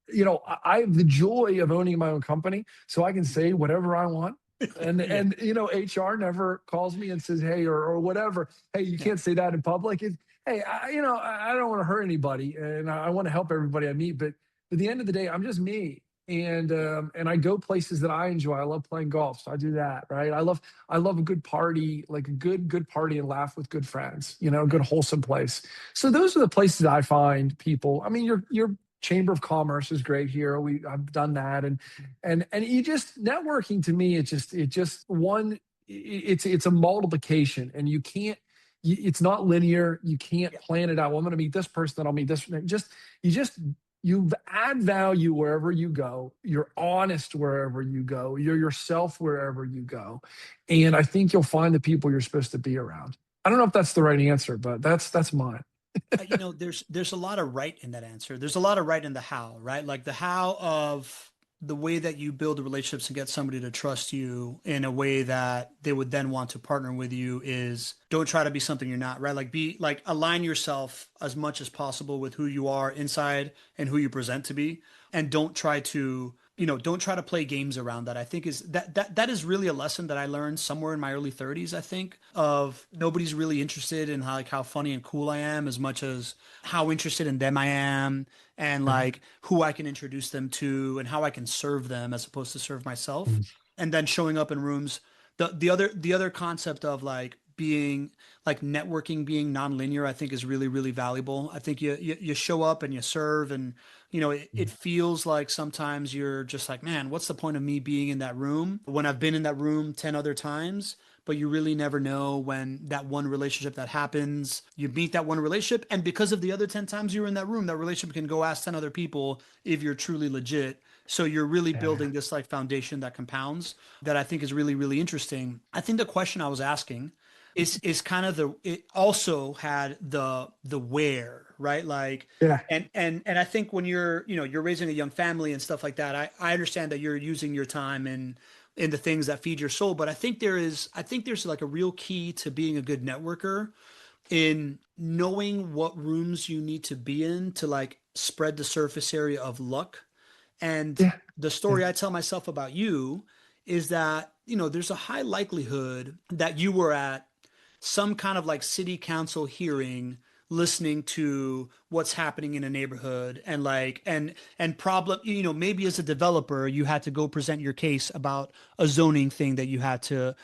Speaker 2: I have the joy of owning my own company, so I can say whatever I want. And
Speaker 1: Yeah.
Speaker 2: and HR never calls me and says, "Hey," or whatever. "Hey, you
Speaker 1: Yeah.
Speaker 2: can't say that in public." Hey, I don't want to hurt anybody, and I want to help everybody I meet. But at the end of the day, I'm just me, and I go places that I enjoy. I love playing golf, so I do that, right? I love a good party, like a good party, and laugh with good friends. A good wholesome place. So those are the places I find people. I mean, your Chamber of Commerce is great here. I've done that, and you just networking to me. It just one. It's a multiplication, and you can't. It's not linear. You can't
Speaker 1: Yeah.
Speaker 2: plan it out. Well, I'm going to meet this person, then I'll meet this. You add value wherever you go. You're honest wherever you go. You're yourself wherever you go. And I think you'll find the people you're supposed to be around. I don't know if that's the right answer, but that's mine.
Speaker 1: There's a lot of right in that answer. There's a lot of right in the how, right? Like the how of the way that you build the relationships and get somebody to trust you in a way that they would then want to partner with you is don't try to be something you're not, right? Like be like align yourself as much as possible with who you are inside and who you present to be, and don't try to play games around that. I think is that is really a lesson that I learned somewhere in my early 30s, I think, of nobody's really interested in how funny and cool I am as much as how interested in them I am, and like who I can introduce them to and how I can serve them as opposed to serve myself. And then showing up in rooms, the other concept of like being like networking being nonlinear, I think is really really valuable. I think you show up and you serve, and it feels like sometimes you're just like, man, what's the point of me being in that room when I've been in that room 10 other times? But you really never know when that one relationship that happens, you meet that one relationship, and because of the other 10 times you were in that room, that relationship can go ask 10 other people if you're truly legit. So you're really
Speaker 2: Yeah.
Speaker 1: building this like foundation that compounds, that I think is really really interesting. I think the question I was asking is kind of it also had the where, right? Like,
Speaker 2: Yeah.
Speaker 1: and I think when you're raising a young family and stuff like that, I understand that you're using your time in the things that feed your soul. But I think there's like a real key to being a good networker in knowing what rooms you need to be in to like spread the surface area of luck. And
Speaker 2: Yeah.
Speaker 1: the
Speaker 2: Yeah.
Speaker 1: story I tell myself about you is that, there's a high likelihood that you were at some kind of like city council hearing listening to what's happening in a neighborhood, and like and problem, maybe as a developer you had to go present your case about a zoning thing that you had to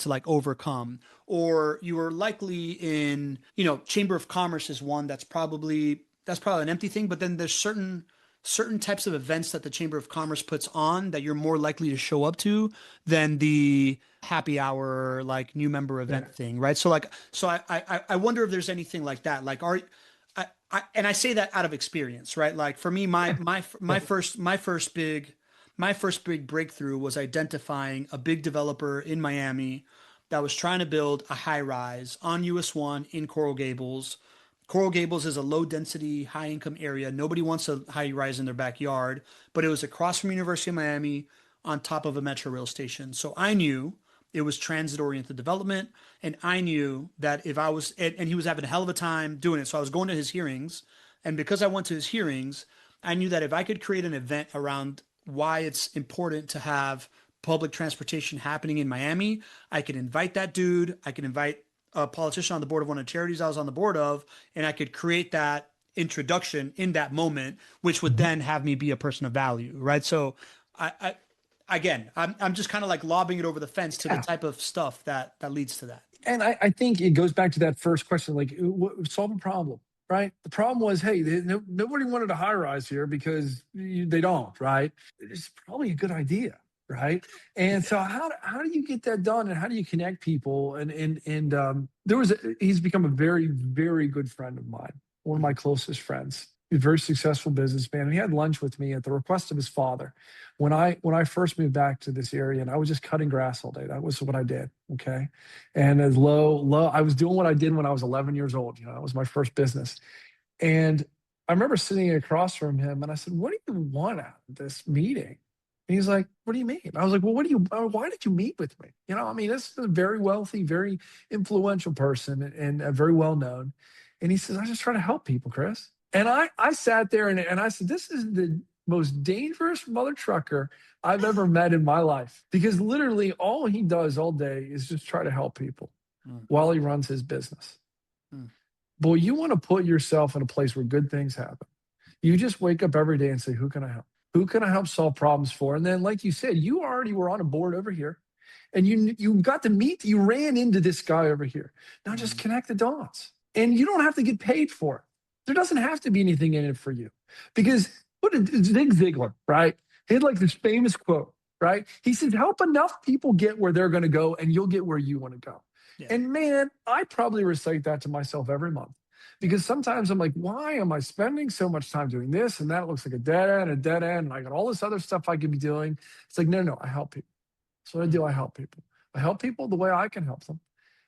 Speaker 1: like overcome, or you were likely in, chamber of commerce is one that's probably an empty thing, but then there's certain types of events that the Chamber of Commerce puts on that you're more likely to show up to than the happy hour like new member
Speaker 2: Yeah.
Speaker 1: event thing, right? So I wonder if there's anything like that. Like, and I say that out of experience, right? Like for me, my
Speaker 2: Yeah.
Speaker 1: my my first big breakthrough was identifying a big developer in Miami that was trying to build a high rise on US 1 in Coral Gables. Coral Gables is a low density, high income area. Nobody wants a high rise in their backyard, but it was across from University of Miami on top of a metro rail station. So I knew it was transit oriented development. And I knew that if I was, and he was having a hell of a time doing it. So I was going to his hearings. And because I went to his hearings, I knew that if I could create an event around why it's important to have public transportation happening in Miami, I could invite that dude. I could invite a politician on the board of one of the charities I was on the board of, and I could create that introduction in that moment, which would
Speaker 2: Mhm.
Speaker 1: then have me be a person of value, right? So, I again, I'm just kind of like lobbing it over the fence to the
Speaker 2: Yeah.
Speaker 1: type of stuff that leads to that.
Speaker 2: And I think it goes back to that first question, like solve a problem, right? The problem was, hey, nobody wanted a high rise here because they don't, right? It's probably a good idea. right? And so how do you get that done, and how do you connect people? He's become a very, very good friend of mine, one of my closest friends. He's a very successful businessman, and he had lunch with me at the request of his father when I first moved back to this area, and I was just cutting grass all day. That was what I did. Okay. And as low, I was doing what I did when I was 11 years old. That was my first business. And I remember sitting across from him, and I said, "What do you want out of this meeting?" And he's like, "What do you mean?" I was like, "Well, why did you meet with me?" This is a very wealthy, very influential person, and very well known. And he says, "I just try to help people, Chris." And I sat there, and I said, "This is the most dangerous mother trucker I've ever met in my life." Because literally all he does all day is just try to help people while he runs his business. Boy, you want to put yourself in a place where good things happen. You just wake up every day and say, "Who can I help? Who can I help solve problems for?" And then, like you said, you already were on a board over here, and you ran into this guy over here. Now just connect the dots. And you don't have to get paid for it. There doesn't have to be anything in it for you. Because Zig Ziglar, right? He had like this famous quote, right? He says, "Help enough people get where they're going to go, and you'll get where you want to go." Yeah. And man, I probably recite that to myself every month. Because sometimes I'm like, why am I spending so much time doing this and that? It looks like a dead end, and I got all this other stuff I could be doing. It's like, no, I help people. That's what I do. I help people. I help people the way I can help them,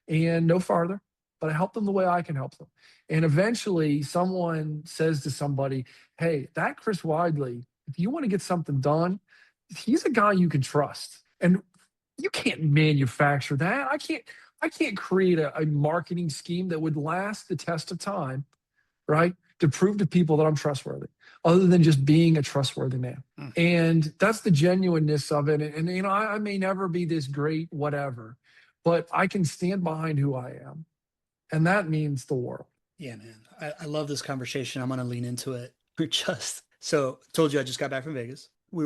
Speaker 2: and no farther, but I help them the way I can help them. And eventually someone says to somebody, "Hey, that Chris Weidley, if you want to get something done, he's a guy you can trust." And you can't manufacture that. I can't create a marketing scheme that would last the test of time, right? To prove to people that I'm trustworthy, other than just being a trustworthy man. And that's the genuineness of it. And I may never be this great, whatever, but I can stand behind who I am. And that means the world.
Speaker 1: Yeah, man. I love this conversation. I'm going to lean into it. So told you I just got back from Vegas. We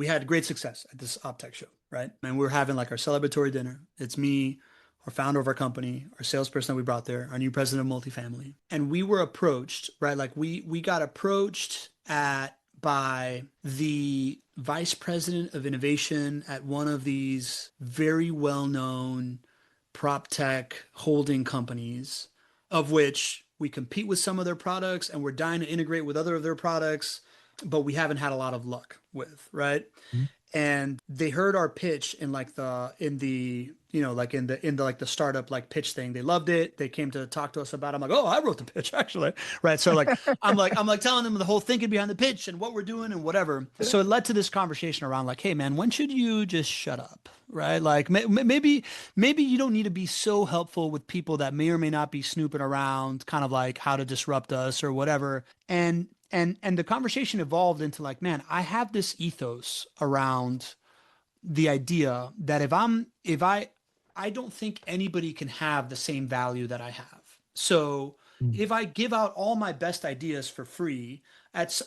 Speaker 1: had great success at this OpTech show, right? And we were having like our celebratory dinner. It's me, our founder of our company, our salesperson that we brought there, our new president of multifamily. And we were approached, right? Like we got approached by the vice president of innovation at one of these very well-known prop tech holding companies, of which we compete with some of their products and we're dying to integrate with other of their products, but we haven't had a lot of luck with, right? Mm-hmm. And they heard our pitch in the startup like pitch thing. They loved it. They came to talk to us about it. I'm like, "Oh, I wrote the pitch actually." Right. So like, I'm like telling them the whole thinking behind the pitch and what we're doing and whatever. So it led to this conversation around like, "Hey man, when should you just shut up?" Right. Like maybe you don't need to be so helpful with people that may or may not be snooping around kind of like how to disrupt us or whatever. And the conversation evolved into like, man, I have this ethos around the idea that I don't think anybody can have the same value that I have. So if I give out all my best ideas for free,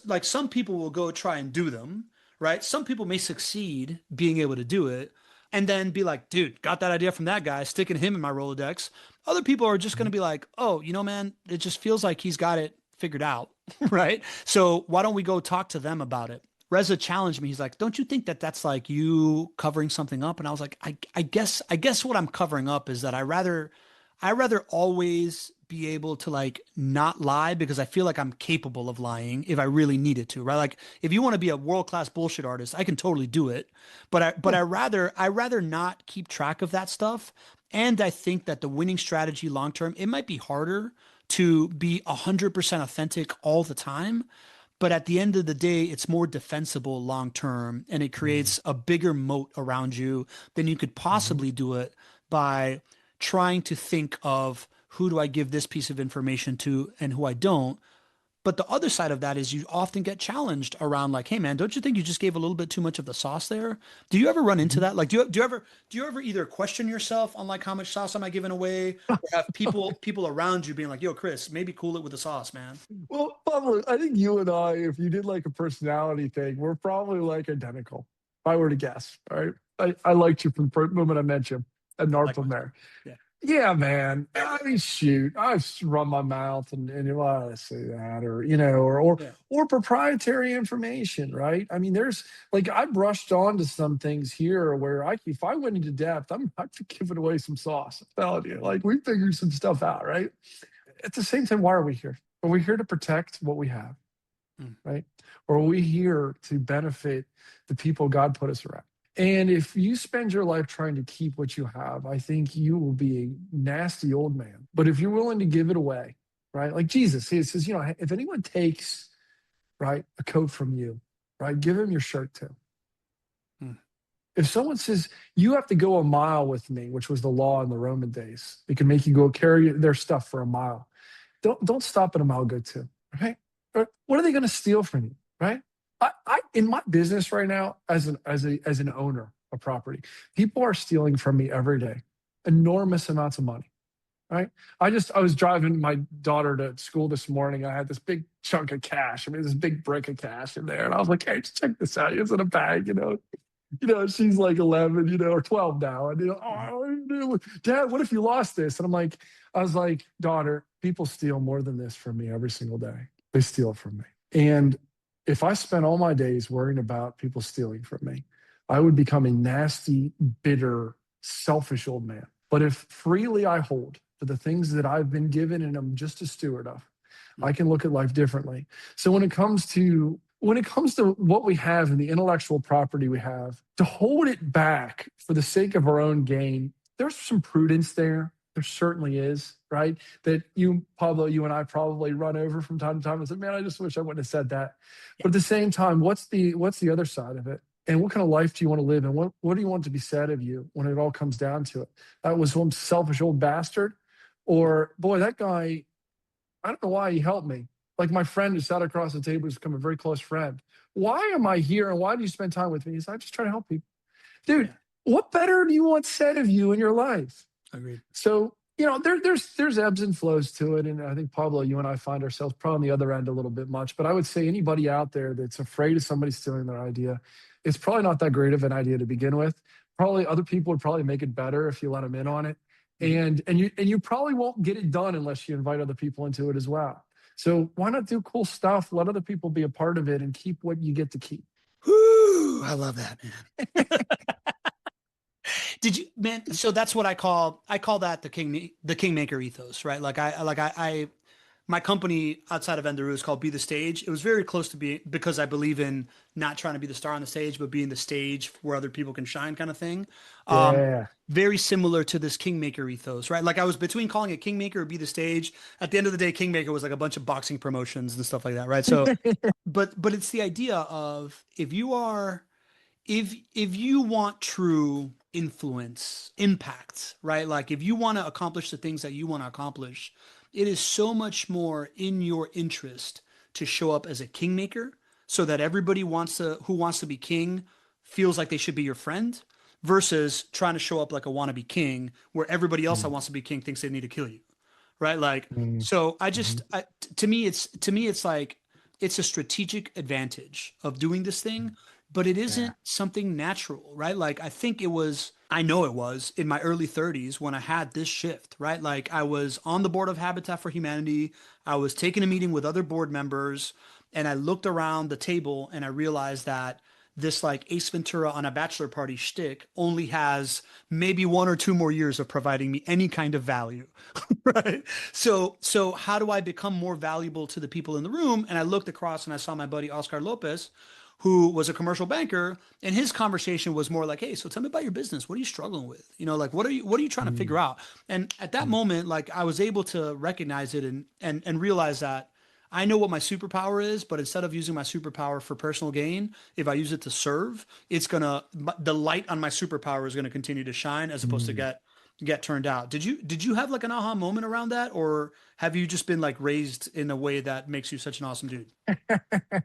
Speaker 1: like some people will go try and do them, right? Some people may succeed being able to do it and then be like, "Dude, got that idea from that guy, sticking him in my Rolodex." Other people are just going to be like, "Oh, man, it just feels like he's got it figured out." Right. So why don't we go talk to them about it? Reza challenged me. He's like, "Don't you think that that's like you covering something up?" And I was like, I guess what I'm covering up is that I rather always be able to like not lie because I feel like I'm capable of lying if I really needed to, right? Like if you want to be a world-class bullshit artist, I can totally do it. But I rather not keep track of that stuff. And I think that the winning strategy long term, it might be harder to be 100% authentic all the time. But at the end of the day, it's more defensible long term, and it creates a bigger moat around you than you could possibly do it by trying to think of who do I give this piece of information to and who I don't. But the other side of that is you often get challenged around like, "Hey man, don't you think you just gave a little bit too much of the sauce there?" Do you ever run into that? Like, do you ever either question yourself on like how much sauce am I giving away, or have people around you being like, "Yo, Chris, maybe cool it with the sauce, man"?
Speaker 2: Well, Pablo, I think you and I, if you did like a personality thing, we're probably like identical. If I were to guess, right? I liked you from the moment I met you at NARPM there.
Speaker 1: Yeah.
Speaker 2: Yeah, man. I mean, shoot, I just run my mouth and why did I say that, or
Speaker 1: Yeah.
Speaker 2: or proprietary information, right? I mean, there's like I brushed on to some things here where if I went into depth, I'm giving away some sauce. I'm telling you, like we figured some stuff out, right? At the same time, why are we here? Are we here to protect what we have,
Speaker 1: Mm.
Speaker 2: right? Or are we here to benefit the people God put us around? And if you spend your life trying to keep what you have, I think you will be a nasty old man. But if you're willing to give it away, right? Like Jesus, he says, if anyone takes, right, a coat from you, right, give him your shirt too.
Speaker 1: Mm.
Speaker 2: If someone says, you have to go a mile with me, which was the law in the Roman days, they can make you go carry their stuff for a mile. Don't stop at a mile, go two, right? Or what are they going to steal from you, right? I in my business right now as an owner of property, people are stealing from me every day, enormous amounts of money, right? I was driving my daughter to school this morning. I had this big chunk of cash. I mean, this big brick of cash in there, and I was like, "Hey, just check this out. It's in a bag, she's like 11, or 12 now. And,
Speaker 1: Mhm.
Speaker 2: oh, Dad, what if you lost this? And I was like, daughter, people steal more than this from me every single day. They steal from me. And if I spent all my days worrying about people stealing from me, I would become a nasty, bitter, selfish old man. But if freely I hold to the things that I've been given and I'm just a steward of, I
Speaker 1: Mm.
Speaker 2: can look at life differently. So when it comes to what we have and the intellectual property we have, to hold it back for the sake of our own gain, there's some prudence there. There certainly is, right? That Pablo, you and I probably run over from time to time and say, man, I just wish I wouldn't have said that.
Speaker 1: Yeah.
Speaker 2: But at the same time, what's the other side of it? And what kind of life do you want to live? And what do you want to be said of you when it all comes down to it? That was some selfish old bastard, or boy, that guy, I don't know why he helped me. Like my friend who sat across the table has become a very close friend. Why am I here and why do you spend time with me? He said, I just try to help people. Dude,
Speaker 1: Yeah.
Speaker 2: what better do you want said of you in your life?
Speaker 1: Agreed.
Speaker 2: So, there's ebbs and flows to it. And I think Pablo, you and I find ourselves probably on the other end a little bit much. But I would say anybody out there that's afraid of somebody stealing their idea, it's probably not that great of an idea to begin with. Probably other people would probably make it better if you let them in on it.
Speaker 1: Mhm.
Speaker 2: And you probably won't get it done unless you invite other people into it as well. So why not do cool stuff? Let other people be a part of it and keep what you get to keep.
Speaker 1: Whew, I love that, man. Did you, man? So that's what I call that the kingmaker ethos, right? My company outside of Vendoroo is called Be the Stage. It was very close to be because I believe in not trying to be the star on the stage, but being the stage where other people can shine, kind of thing. Um,
Speaker 2: Yeah.
Speaker 1: Very similar to this kingmaker ethos, right? Like I was between calling it kingmaker or Be the Stage. At the end of the day, kingmaker was like a bunch of boxing promotions and stuff like that, right? So, but it's the idea of if you want true influence, impact, right? Like if you want to accomplish the things that you want to accomplish, it is so much more in your interest to show up as a kingmaker so that everybody who wants to be king feels like they should be your friend versus trying to show up like a wannabe king where everybody else that
Speaker 2: Mm,
Speaker 1: wants to be king thinks they need to kill you. Right? Like
Speaker 2: mm,
Speaker 1: so
Speaker 2: mhm.
Speaker 1: to me it's like it's a strategic advantage of doing this thing, but it
Speaker 2: Yeah.
Speaker 1: isn't something natural, right? Like I know it was in my early 30s when I had this shift, right? Like I was on the board of Habitat for Humanity. I was taking a meeting with other board members and I looked around the table and I realized that this like Ace Ventura on a bachelor party shtick only has maybe 1 or 2 more years of providing me any kind of value, right? So how do I become more valuable to the people in the room? And I looked across and I saw my buddy Oscar Lopez, who was a commercial banker, and his conversation was more like, "Hey, so tell me about your business. What are you struggling with? Like what are you trying to
Speaker 2: Mm,
Speaker 1: figure out?" And at that
Speaker 2: mm,
Speaker 1: moment, like I was able to recognize it and realize that I know what my superpower is, but instead of using my superpower for personal gain, if I use it to serve, the light on my superpower is gonna continue to shine as opposed to
Speaker 2: mm.
Speaker 1: get turned out. Did you have like an aha moment around that, or have you just been like raised in a way that makes you such an awesome dude,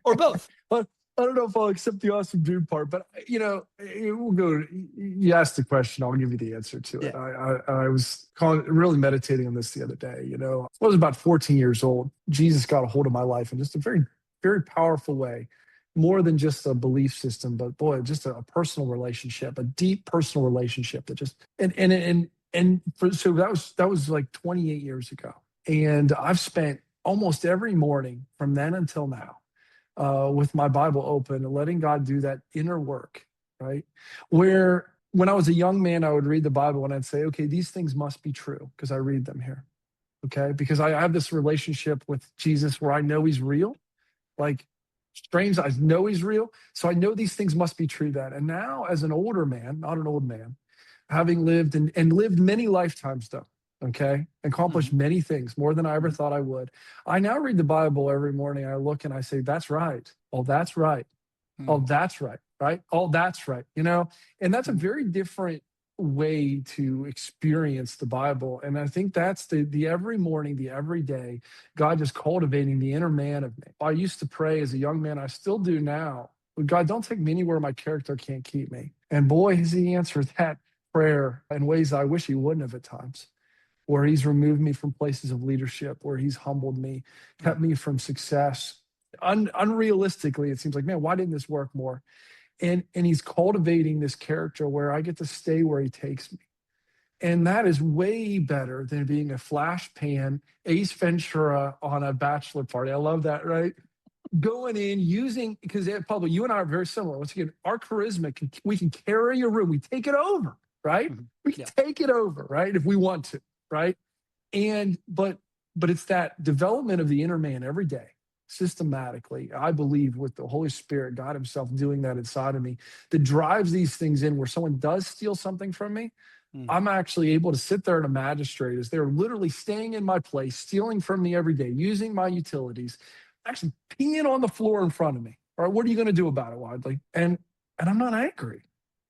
Speaker 1: or both?
Speaker 2: Well, I don't know if I'll accept the awesome dude part, but we'll go. You asked the question, I'll give you the answer to it.
Speaker 1: Yeah.
Speaker 2: I was really meditating on this the other day. I was about 14 years old. Jesus got a hold of my life in just a very, very powerful way, more than just a belief system, but boy, just a personal relationship, a deep personal relationship that just So that was like 28 years ago. And I've spent almost every morning from then until now with my Bible open and letting God do that inner work, right? Where when I was a young man, I would read the Bible and I'd say, okay, these things must be true because I read them here. Okay. Because I have this relationship with Jesus where I know he's real. Like strange, I know he's real. So I know these things must be true then. And now as an older man, not an old man, having lived and lived many lifetimes though, okay, accomplished many things, more than I ever thought I would. I now read the Bible every morning. I look and I say, that's right. Oh, that's right. Oh, that's right. Right. Oh, that's right. And that's a very different way to experience the Bible. And I think that's the every morning, the every day, God just cultivating the inner man of me. I used to pray as a young man. I still do now. God, don't take me anywhere my character can't keep me. And boy, has he answered that prayer in ways I wish he wouldn't have at times, where he's removed me from places of leadership, where he's humbled me, kept me from success. Unrealistically, it seems like, man, why didn't this work more? And he's cultivating this character where I get to stay where he takes me. And that is way better than being a flash pan Ace Ventura on a bachelor party. I love that, right? Going in, using, because Pablo, you and I are very similar. Once again, our charisma, we can carry a room. We take it over, right? We can take it over, right? If we want to, right? But it's that development of the inner man every day, systematically, I believe, with the Holy Spirit, God himself doing that inside of me, that drives these things in where someone does steal something from me. I'm actually able to sit there in a magistrate as they're literally staying in my place, stealing from me every day, using my utilities, actually peeing on the floor in front of me. All right, what are you going to do about it, Weidley? And I'm not angry.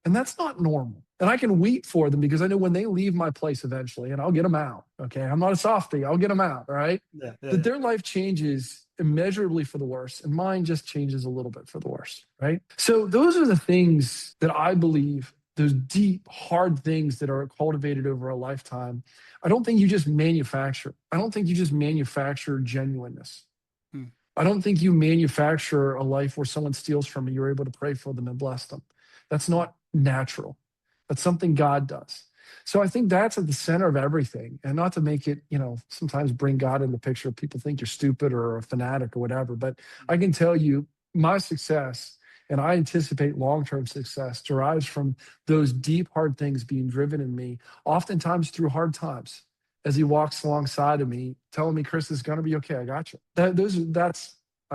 Speaker 2: And that's not normal. And I can weep for them because I know when they leave my place eventually, and I'll get them out. Okay. I'm not a softie. I'll get them out. All right. That their life changes immeasurably for the worse. And mine just changes a little bit for the worse. Right. So those are the things that I believe, those deep, hard things that are cultivated over a lifetime. I don't think you just manufacture. I don't think you just manufacture genuineness. I don't think you manufacture a life where someone steals from you. You're able to pray for them and bless them. That's not natural. That's something God does. So I think that's at the center of everything. And not to make it, sometimes bring God in the picture. People think you're stupid or a fanatic or whatever. But I can tell you my success, and I anticipate long-term success, derives from those deep, hard things being driven in me, oftentimes through hard times, as he walks alongside of me, telling me, Chris, it's going to be okay. I got you. I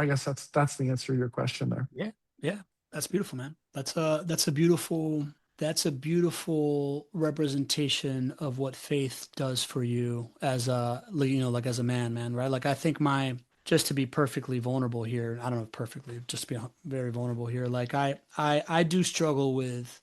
Speaker 2: guess that's the answer to your question there.
Speaker 1: Yeah. That's beautiful, man. That's a beautiful representation of what faith does for you as like as a man, right? Like I think just to be perfectly vulnerable here, I don't know if perfectly, just to be very vulnerable here. Like I do struggle with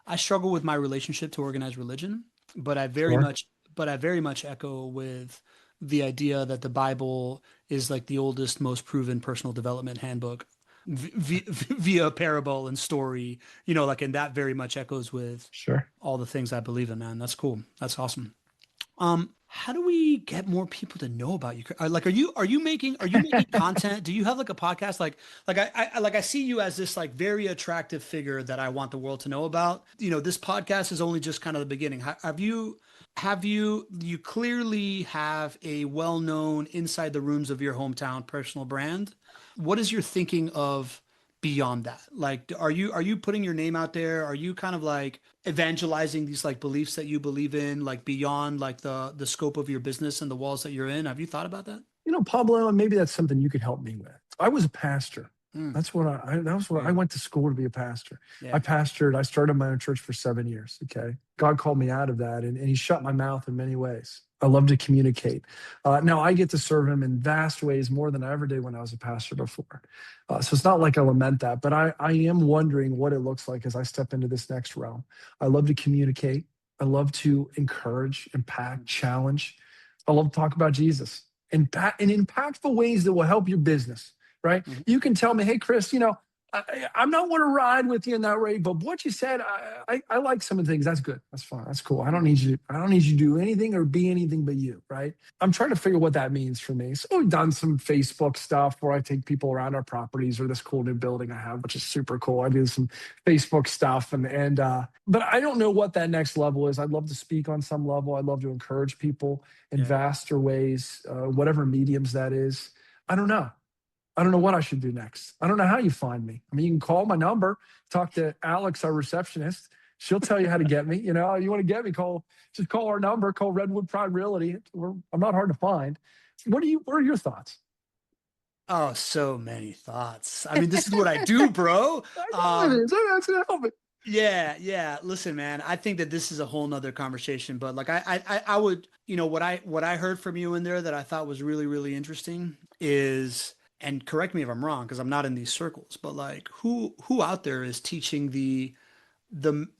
Speaker 1: my relationship to organized religion, but I very much echo with the idea that the Bible is like the oldest, most proven personal development handbook via parable and story, and that very much echoes with all the things I believe in, man. That's cool. That's awesome. How do we get more people to know about you? Like, are you making content? Do you have like a podcast? Like I see you as this like very attractive figure that I want the world to know about. This podcast is only just kind of the beginning. You clearly have a well-known inside the rooms of your hometown personal brand. What is your thinking of beyond that? Like, are you putting your name out there? Are you kind of like evangelizing these like beliefs that you believe in, like beyond like the scope of your business and the walls that you're in? Have you thought about that?
Speaker 2: Pablo, and maybe that's something you could help me with. I was a pastor. That's what I went to school to be a pastor. I started my own church for 7 years. Okay. God called me out of that and he shut my mouth in many ways. I love to communicate. Now I get to serve him in vast ways more than I ever did when I was a pastor before. So it's not like I lament that, but I am wondering what it looks like as I step into this next realm. I love to communicate. I love to encourage, impact, challenge. I love to talk about Jesus in impactful ways that will help your business. Right? You can tell me, hey, Chris, I'm not want to ride with you in that way, but what you said, I like some of the things. That's good. That's fine. That's cool. I don't need you to do anything or be anything but you, right? I'm trying to figure what that means for me. So we've done some Facebook stuff where I take people around our properties or this cool new building I have, which is super cool. I do some Facebook stuff but I don't know what that next level is. I'd love to speak on some level. I'd love to encourage people in
Speaker 1: Yeah.
Speaker 2: vaster ways, whatever mediums that is. I don't know. I don't know what I should do next. I don't know how you find me. I mean, you can call my number, talk to Alex, our receptionist. She'll tell you how to get me. You know, you want to get me, just call our number, call Redwood Prime Realty. I'm not hard to find. What are your thoughts?
Speaker 1: Oh, so many thoughts. I mean, this is what I do, bro.
Speaker 2: I know it is. That's gonna help it.
Speaker 1: Yeah, yeah. Listen, man, I think that this is a whole nother conversation, but like I would, what I heard from you in there that I thought was really, really interesting is, and correct me if I'm wrong, because I'm not in these circles, but like who out there is teaching the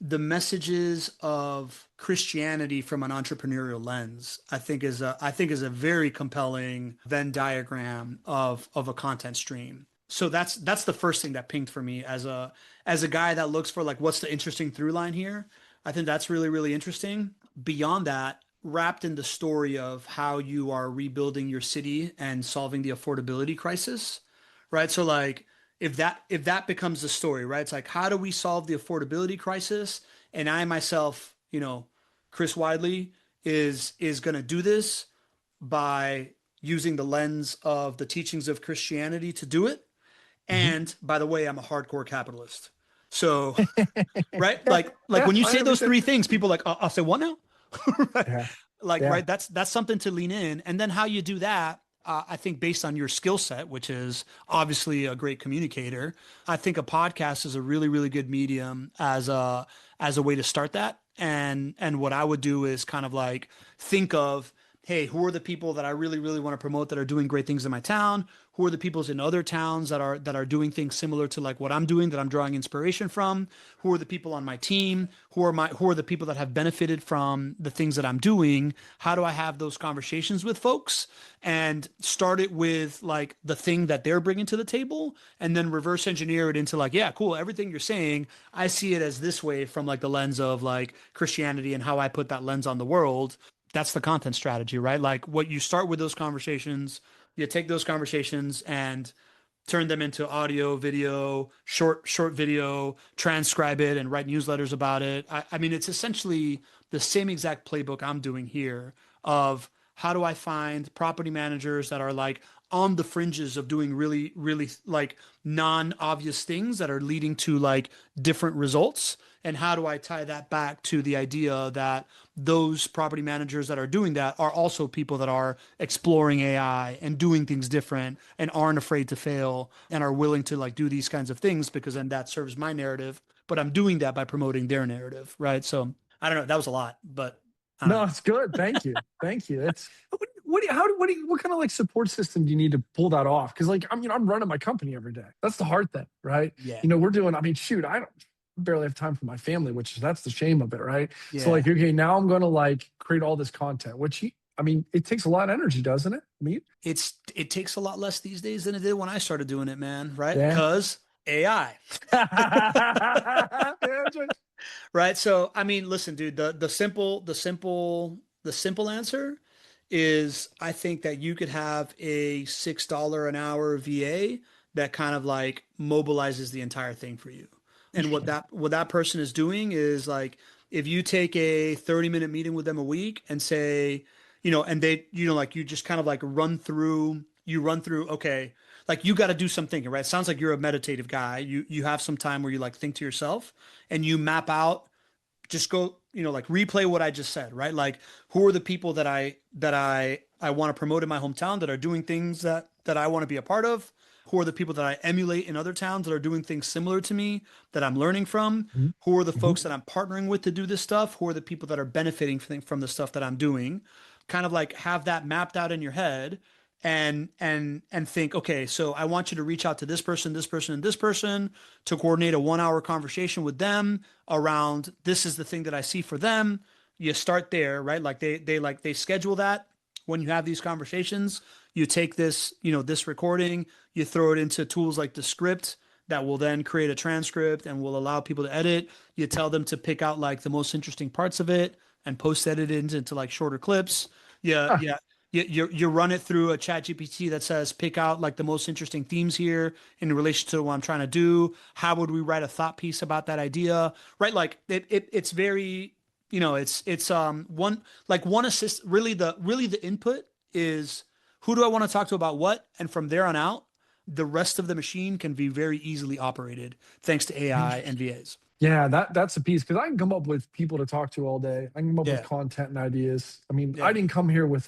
Speaker 1: messages of Christianity from an entrepreneurial lens, I think is a very compelling Venn diagram of a content stream. So that's the first thing that pinged for me as a guy that looks for like what's the interesting through line here. I think that's really, really interesting. Beyond that, wrapped in the story of how you are rebuilding your city and solving the affordability crisis, right? So like if that becomes the story, right? It's like how do we solve the affordability crisis? And I myself, Chris Weidley is going to do this by using the lens of the teachings of Christianity to do it.
Speaker 2: Mhm.
Speaker 1: And by the way, I'm a hardcore capitalist. So, right?
Speaker 2: Yeah,
Speaker 1: Like
Speaker 2: yeah,
Speaker 1: when you
Speaker 2: I
Speaker 1: say those
Speaker 2: understand.
Speaker 1: three things, people are like, I'll say what now? Right?
Speaker 2: Yeah,
Speaker 1: Like,
Speaker 2: yeah.
Speaker 1: right, that's something to lean in. And then how you do that, I think based on your skill set, which is obviously a great communicator, I think a podcast is a really, really good medium as a way to start that. And what I would do is kind of like think of, hey, who are the people that I really, really want to promote that are doing great things in my town? Who are the peoples in other towns that are doing things similar to like what I'm doing that I'm drawing inspiration from? Who are the people on my team? Who are the people that have benefited from the things that I'm doing? How do I have those conversations with folks and start it with like the thing that they're bringing to the table and then reverse engineer it into like, yeah, cool, everything you're saying, I see it as this way from like the lens of like Christianity and how I put that lens on the world. That's the content strategy, right? Like what you start with those conversations, you take those conversations and turn them into audio, video, short video, transcribe it and write newsletters about it. I mean, it's essentially the same exact playbook I'm doing here of how do I find property managers that are like on the fringes of doing really, really like non-obvious things that are leading to like different results. And how do I tie that back to the idea that those property managers that are doing that are also people that are exploring AI and doing things different and aren't afraid to fail and are willing to like do these kinds of things because then that serves my narrative. But I'm doing that by promoting their narrative, right? So I don't know. That was a lot, but I don't
Speaker 2: No,
Speaker 1: know.
Speaker 2: it's good. Thank you. Thank you. It's what kind of like support system do you need to pull that off? Because like, I mean, I'm running my company every day. That's the hard thing, right?
Speaker 1: Yeah.
Speaker 2: You know, we're doing, I mean, shoot, I don't barely have time for my family, that's the shame of it, right? So
Speaker 1: Yeah.
Speaker 2: like, okay, now I'm going to like create all this content, I mean, it takes a lot of energy, doesn't it? I mean,
Speaker 1: It takes a lot less these days than it did when I started doing it, man, right?
Speaker 2: yeah.
Speaker 1: Cause AI.
Speaker 2: Yeah, that's right.
Speaker 1: Right? So, I mean, listen, dude, the simple answer is I think that you could have a $6 an hour VA that kind of like mobilizes the entire thing for you. And what
Speaker 2: Interesting.
Speaker 1: that person is doing is like if you take a 30-minute meeting with them a week and say, and they, like you just kind of like run through, okay, like you got to do some thinking, right? It sounds like you're a meditative guy. You have some time where you like think to yourself and you map out, just go, like replay what I just said, right? Like who are the people that I want to promote in my hometown that are doing things that I want to be a part of? Who are the people that I emulate in other towns that are doing things similar to me that I'm learning from?
Speaker 2: Mhm.
Speaker 1: Who are the
Speaker 2: Mhm.
Speaker 1: folks that I'm partnering with to do this stuff? Who are the people that are benefiting from the stuff that I'm doing? Kind of like have that mapped out in your head and think, okay, so I want you to reach out to this person, this person, and this person to coordinate a 1 hour conversation with them around this is the thing that I see for them. You start there, right? Like they schedule that when you have these conversations. You take this, this recording, you throw it into tools like the script that will then create a transcript and will allow people to edit. You tell them to pick out like the most interesting parts of it and post edit it into like shorter clips. Yeah,
Speaker 2: Ah,
Speaker 1: yeah. You run it through a chat GPT that says pick out like the most interesting themes here in relation to what I'm trying to do. How would we write a thought piece about that idea? Right? Like it's very, one assist, really the input is who do I want to talk to about what? And from there on out, the rest of the machine can be very easily operated thanks to AI and
Speaker 2: interesting.
Speaker 1: VAs.
Speaker 2: Yeah, that's a piece because I can come up with people to talk to all day. I can come up with
Speaker 1: Yeah.
Speaker 2: content and ideas. I mean, I
Speaker 1: Yeah.
Speaker 2: didn't come here with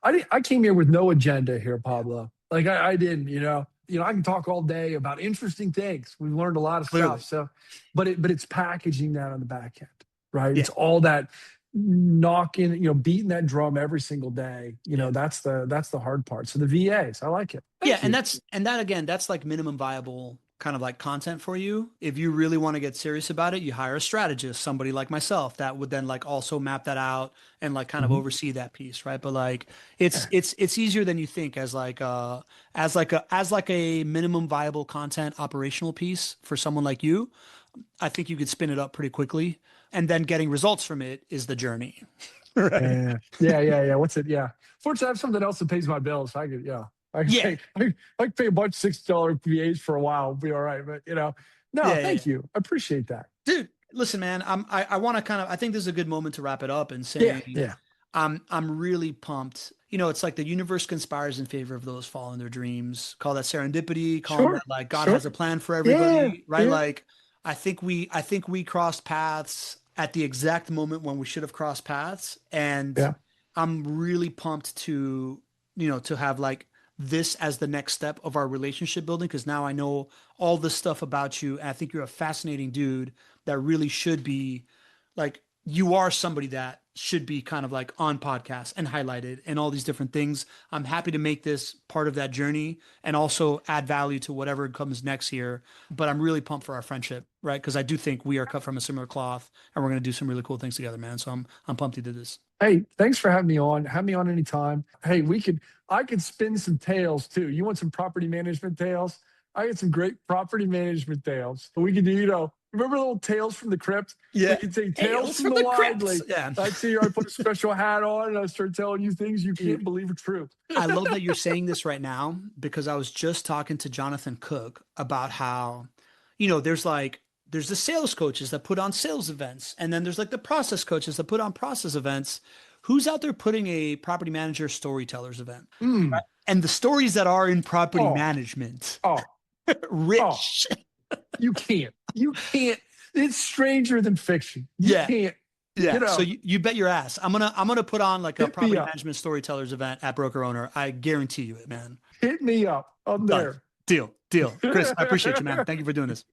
Speaker 2: I came here with no agenda here, Pablo. Like I didn't, I can talk all day about interesting things. We've learned a lot of stuff.
Speaker 1: Clearly.
Speaker 2: So, but it's packaging that on the back end, right?
Speaker 1: Yeah.
Speaker 2: It's all that knocking, beating that drum every single day.
Speaker 1: Yeah.
Speaker 2: That's the hard part. So the VAs, I like it.
Speaker 1: Yeah,
Speaker 2: Thank
Speaker 1: and
Speaker 2: you.
Speaker 1: that again, that's like minimum viable kind of like content for you. If you really want to get serious about it, you hire a strategist, somebody like myself that would then like also map that out and like kind of
Speaker 2: Mhm.
Speaker 1: oversee that piece, right? But like it's easier than you think as like a minimum viable content operational piece for someone like you. I think you could spin it up pretty quickly, and then getting results from it is the journey. Right.
Speaker 2: Yeah. What's it? Yeah. Fortunately, I have something else that pays my bills. So I could, yeah, I can
Speaker 1: Yeah.
Speaker 2: pay. I can pay a bunch of $6 VAs for a while. It'll be all right. But no,
Speaker 1: Yeah, yeah,
Speaker 2: thank
Speaker 1: yeah.
Speaker 2: you. I appreciate that.
Speaker 1: Dude, listen, man, I want to I think this is a good moment to wrap it up and
Speaker 2: Yeah,
Speaker 1: saying
Speaker 2: yeah.
Speaker 1: I'm really pumped. It's like the universe conspires in favor of those following their dreams. Call that serendipity, call them
Speaker 2: Sure,
Speaker 1: that like God
Speaker 2: sure.
Speaker 1: has a plan for
Speaker 2: Yeah,
Speaker 1: everybody, right?
Speaker 2: yeah,
Speaker 1: Like I think we crossed paths at the exact moment when we should have crossed paths. And
Speaker 2: yeah.
Speaker 1: I'm really pumped to have like this as the next step of our relationship building because now I know all this stuff about you. And I think you're a fascinating dude that really should be like you are somebody that should be kind of like on podcasts and highlighted and all these different things. I'm happy to make this part of that journey and also add value to whatever comes next here. But I'm really pumped for our friendship, right? Because I do think we are cut from a similar cloth and we're going to do some really cool things together, man. So I'm pumped you did this.
Speaker 2: Hey, thanks for having me on. Have me on anytime. Hey, I could spin some tales too. You want some property management tales? I got some great property management tales. We could do, remember little tales from the crypt? We
Speaker 1: Yeah.
Speaker 2: could say tales
Speaker 1: Tales
Speaker 2: from
Speaker 1: from
Speaker 2: the
Speaker 1: the crypts.
Speaker 2: Weidley.
Speaker 1: Yeah.
Speaker 2: I'd see I put a special hat on and I start telling you things you can't
Speaker 1: Dude,
Speaker 2: believe are true.
Speaker 1: I love that you're saying this right now because I was just talking to Jonathan Cook about how, there's the sales coaches that put on sales events, and then there's like the process coaches that put on process events. Who's out there putting a property manager storytellers event? Right?
Speaker 2: Mm.
Speaker 1: And the stories that are in property
Speaker 2: Oh,
Speaker 1: management,
Speaker 2: oh, oh.
Speaker 1: rich.
Speaker 2: You can't. You can't. It's stranger than fiction. You
Speaker 1: Yeah.
Speaker 2: can't, you
Speaker 1: Yeah. So
Speaker 2: know,
Speaker 1: you bet your ass. I'm gonna put on like a
Speaker 2: hit me
Speaker 1: property
Speaker 2: up.
Speaker 1: management storytellers event at Broker Owner. I guarantee you it, man.
Speaker 2: Hit me up. I'm
Speaker 1: Done.
Speaker 2: there.
Speaker 1: Deal. Deal. Chris, I appreciate you, man. Thank you for doing this.